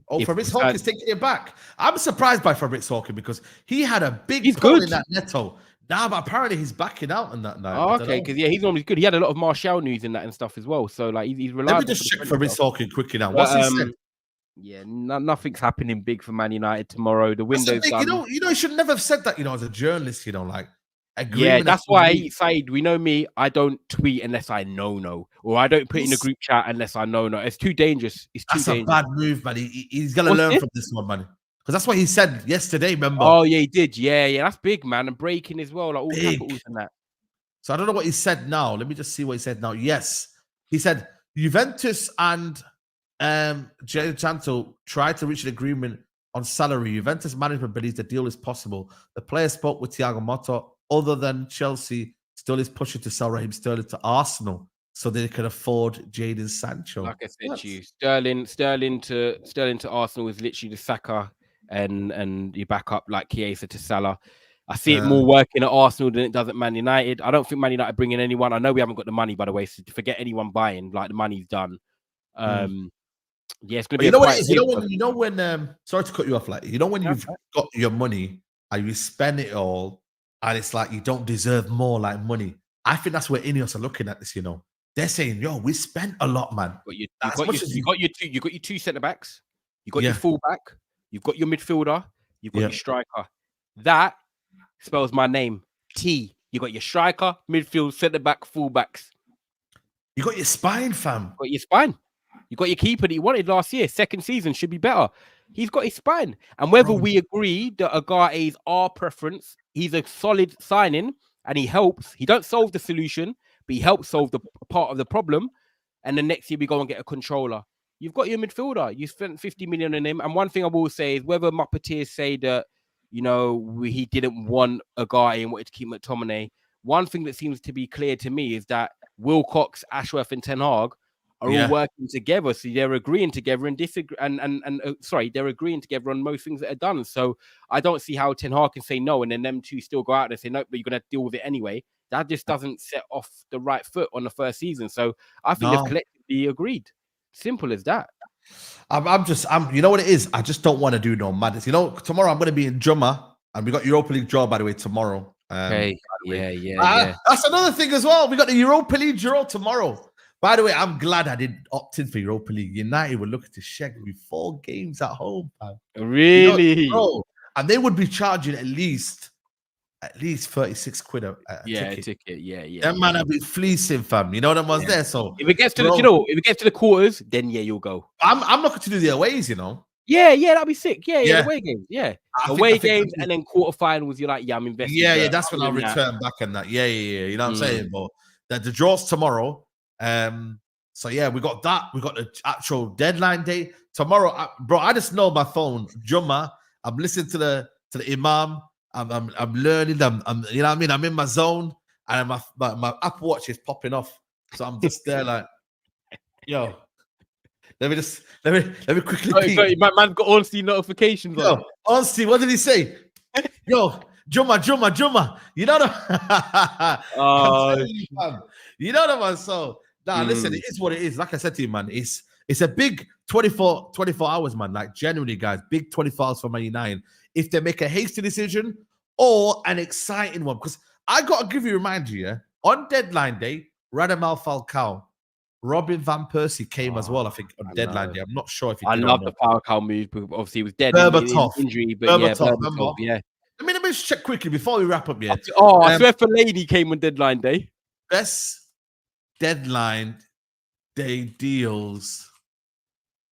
Oh, Fabrice Hawkins taking it back. I'm surprised by Fabrice Hawkins because he had a big pull in that Neto. Now, but apparently he's backing out on that night. Oh, okay, because he's normally good. He had a lot of Martial news in that and stuff as well. So like he's reliable. Let me just check Fabrice Hawkins quickly now. What's he said? Yeah, nothing's happening big for Man United tomorrow. The window's done. You know, you should never have said that. You know, as a journalist, you know, like. Yeah, that's why, Saeed, we know me. I don't tweet unless I know, or I don't put in a group chat unless I know. It's too dangerous. It's too dangerous. That's a bad move, man. He's gonna learn from this one, man. Because that's what he said yesterday. Remember? Oh yeah, he did. Yeah, that's big, man. And breaking as well, like all capitals and that. So I don't know what he said now. Let me just see what he said now. Yes, he said Juventus and Jadon Sancho tried to reach an agreement on salary. Juventus management believes the deal is possible. The player spoke with Thiago Motta. Other than Chelsea, still is pushing to sell Raheem Sterling to Arsenal so they can afford Jadon Sancho. Like I said to you, Sterling to Arsenal is literally the Saka and you back up like Chiesa to Salah. I see it more working at Arsenal than it does at Man United. I don't think Man United bringing anyone. I know we haven't got the money, by the way, so forget anyone buying. Like the money's done. Yeah, it's gonna be. You know what it is? You know when sorry to cut you off. Like when you've got your money and you spend it all. And it's like you don't deserve more like money. I think that's where Ineos are looking at this, you know. They're saying, yo, we spent a lot, man. You got your two centre backs, you got your full back, you've got your midfielder, you've got your striker. That spells my name. T. You got your striker, midfield, centre back, full backs. You got your spine, fam. You got your spine. You got your keeper that you wanted last year. Second season should be better. He's got his spine. And whether we agree that Agate is our preference, he's a solid signing and he helps. He don't solve the solution, but he helps solve the part of the problem. And then next year we go and get a controller. You've got your midfielder. You spent 50 million on him. And one thing I will say is whether Muppeteers say that, you know, he didn't want Agate and wanted to keep McTominay, one thing that seems to be clear to me is that Wilcox, Ashworth and Ten Hag are all working together, so they're agreeing together and disagree. They're agreeing together on most things that are done. So I don't see how Ten Hag can say no, and then them two still go out and say no, but you're going to deal with it anyway. That just doesn't set off the right foot on the first season. So I think they've collectively agreed. Simple as that. You know what it is? I just don't want to do no madness. You know, tomorrow I'm going to be in Jumma, and we got Europa League draw, by the way, tomorrow. Yeah. That's another thing as well. We got the Europa League draw tomorrow. By the way, I'm glad I didn't opt in for Europa League. United were looking to shag me 4 games at home, man. Really? You know, and they would be charging at least 36 quid a ticket. That man I've been fleecing, fam. You know them ones there. So if it gets to the quarters, then you'll go. I'm looking to do the aways, you know. Yeah, that'd be sick. Yeah, away games. Yeah. Away games and then quarterfinals, you're like, I'm investing. Yeah, that's when I'll return back on that. Yeah. You know what I'm saying? But the draw's tomorrow. So yeah, we got that. We got the actual deadline day tomorrow, bro. I just know my phone, Jumma. I'm listening to the Imam. I'm learning. I'm you know what I mean. I'm in my zone, and my Apple Watch is popping off. So I'm just there like, yo. Let me quickly. Sorry, my man's got honesty notifications. Yo, honesty. What did he say? Yo, Jumma. You know the. You know the one. So. Listen, it is what it is. Like I said to you, man, it's a big 24 hours, man. Like, genuinely, guys, big 24 hours for Man United. If they make a hasty decision or an exciting one. Because I got to give you a reminder, on deadline day, Radamel Falcao, Robin Van Persie came as well, I think, on deadline day. I'm not sure if I love the Falcao move, but obviously he was dead in injury. But Berbatov, yeah. Let me just check quickly before we wrap up, yeah. I swear Fellaini came on deadline day. Best deadline day deals.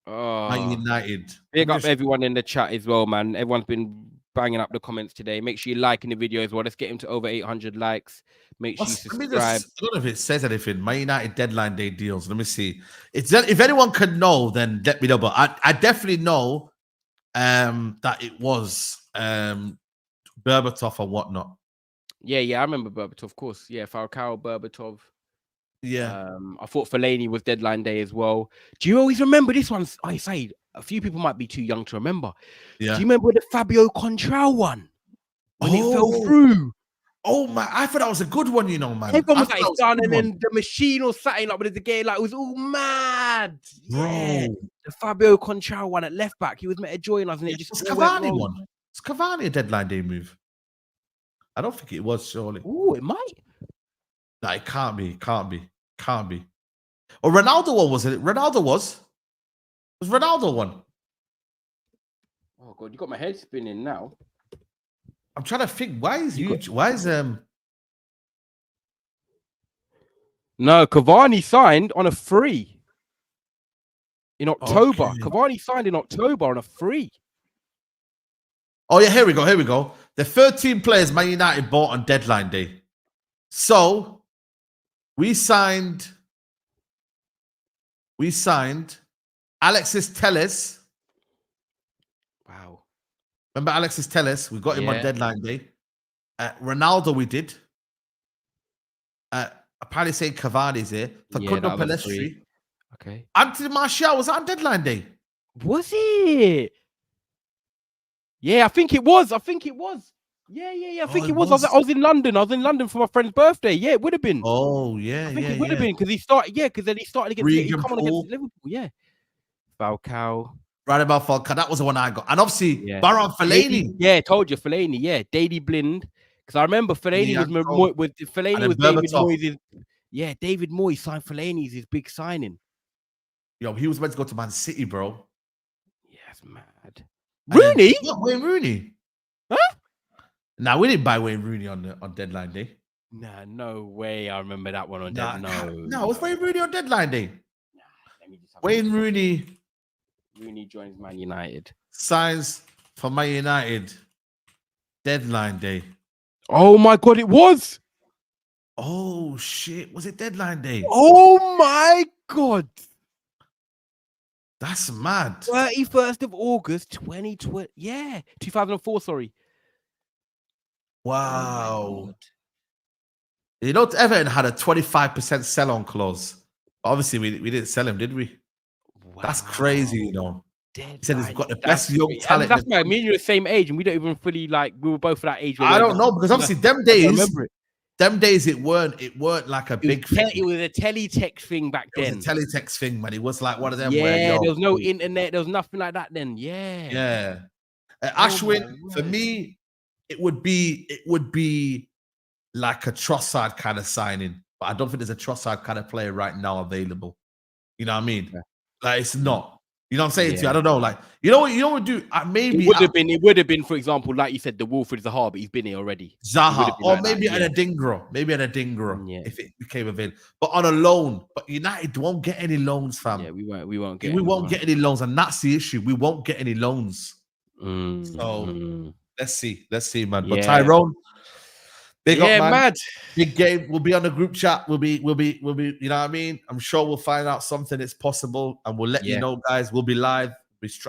Man United. Big up everyone in the chat as well, man. Everyone's been banging up the comments today. Make sure you like in the video as well. Let's get him to over 800 likes. Make sure you subscribe. I don't know if it says anything. Man United deadline day deals. Let me see. If anyone can know, then let me know. But I definitely know that it was Berbatov or whatnot. Yeah, I remember Berbatov, of course. Yeah, Falcao, Berbatov. Yeah. I thought Fellaini was deadline day as well. Do you always remember this one? I say a few people might be too young to remember. Yeah. Do you remember the Fabio Contral one when it fell through? Oh my! I thought that was a good one, you know, man. Everyone I was thought like, that it's was a done, good and one. then the machine or something like with the game, like it was all mad. Yeah, Bro. the Fabio Contrao one at left back, he was meant to join us, and it just Was all went Cavani wrong. one? Was Cavani a deadline day move? I don't think it was, surely. Oh, it might. No, it can't be. Can't be. Can't be. Or Ronaldo one, was it? Ronaldo was. Was Ronaldo one? Oh god, you got my head spinning now. I'm trying to think. Why is No, Cavani signed on a free in October. Okay. Cavani signed in October on a free. Oh yeah, here we go. Here we go. The 13 players Man United bought on deadline day. So we signed Alexis Telles. Wow. Remember Alexis Telles? We got him on Yeah. deadline day. Ronaldo, we did. Apparently saying Cavani's here. Facundo that was a Pelestri. free. Okay. Anthony Martial was on deadline day. Was it? Yeah, I think it was. Yeah. I think it it was. was. I was in London. I was in London for my friend's birthday. Yeah, it would have been. Oh, yeah, I think it would have been because he started. Yeah, because then he started against. He come on against Liverpool. Yeah. Falcao. Right about Falcao. That was the one I got. And obviously, Baron Fellaini. Yeah, told you Fellaini. Yeah, Daily Blind. Because I remember Fellaini was David Moyes'. Yeah, David Moyes signed Fellaini's his big signing. Yo, he was meant to go to Man City, bro. Yeah, that's mad. Rooney? Wayne Rooney. Huh? Nah, we didn't buy Wayne Rooney on deadline day. Nah, no way. I remember that one on deadline. No, it was Wayne Rooney on deadline day. Nah, let me just Wayne Rooney joins Man United. Signs for Man United deadline day. Oh my god, it was. Oh shit, was it deadline day? Oh my god. That's mad. 31st of August 2020. Yeah, 2004, sorry. Wow. Oh, you know, Everton had a 25% sell-on clause. Obviously, we didn't sell him, did we? Wow. That's crazy, you know. He said he's got the best young talent. That's why me and you are the same age, and we don't even fully we were both at that age. I don't know, because obviously them days it weren't like a big thing. It was a teletext thing back then. It was a teletext thing, man. It was like one of them. Yeah, there was no internet. There was nothing like that then. Yeah. Yeah. Ashwin, for me, it would be like a Trossard kind of signing, but I don't think there's a Trossard kind of player right now available. You know what I mean? Yeah. Like it's not. You know what I'm saying to you? I don't know. Like, you know what do? Maybe it would have been, for example, like you said, the Wilfred Zaha, but he's been here already. Zaha, or like maybe at a Dingro, if it became available, but on a loan. But United won't get any loans, fam. Yeah, we won't get any loans, and that's the issue. We won't get any loans. So let's see, man. But Tyrone, big up, man. Mad. Big game. We'll be on the group chat. We'll be. You know what I mean? I'm sure we'll find out something that's possible, and we'll let you know, guys. We'll be live.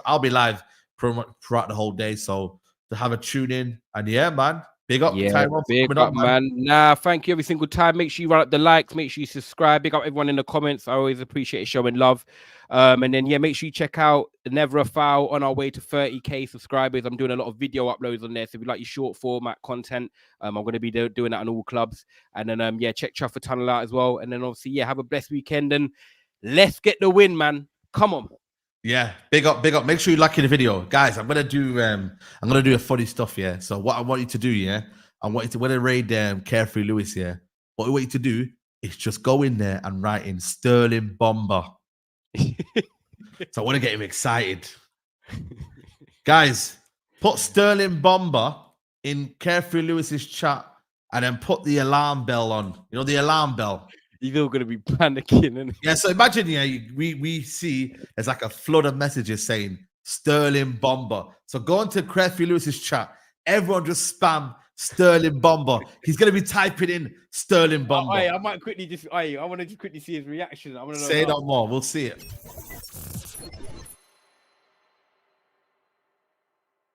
I'll be live throughout the whole day. So to have a tune in, and man. Big up, Tyrone. Big up, man. Nah, thank you every single time. Make sure you run up the likes. Make sure you subscribe. Big up everyone in the comments. I always appreciate showing love. And then make sure you check out Never a Foul on our way to 30k subscribers. I'm doing a lot of video uploads on there. So if you like your short format content, I'm going to be doing that on all clubs. And then check Trafford Tunnel out as well. And then obviously have a blessed weekend and let's get the win, man. Come on. Yeah, big up. Make sure you like the video, guys. I'm gonna do a funny stuff. Yeah. So what I want you to do, I want you to when I raid Carefree Lewis. Yeah. What I want you to do is just go in there and write in Sterling Bomber. So I want to get him excited, guys. Put Sterling Bomber in Carefree Lewis's chat, and then put the alarm bell on. You know the alarm bell. He's all gonna be panicking, and so imagine, we see there's like a flood of messages saying Sterling Bomber. So go into Crefty Lewis's chat. Everyone just spam Sterling Bomber. He's gonna be typing in Sterling Bomber. I might quickly I want to just quickly see his reaction. I want to know. Say no more. We'll see it.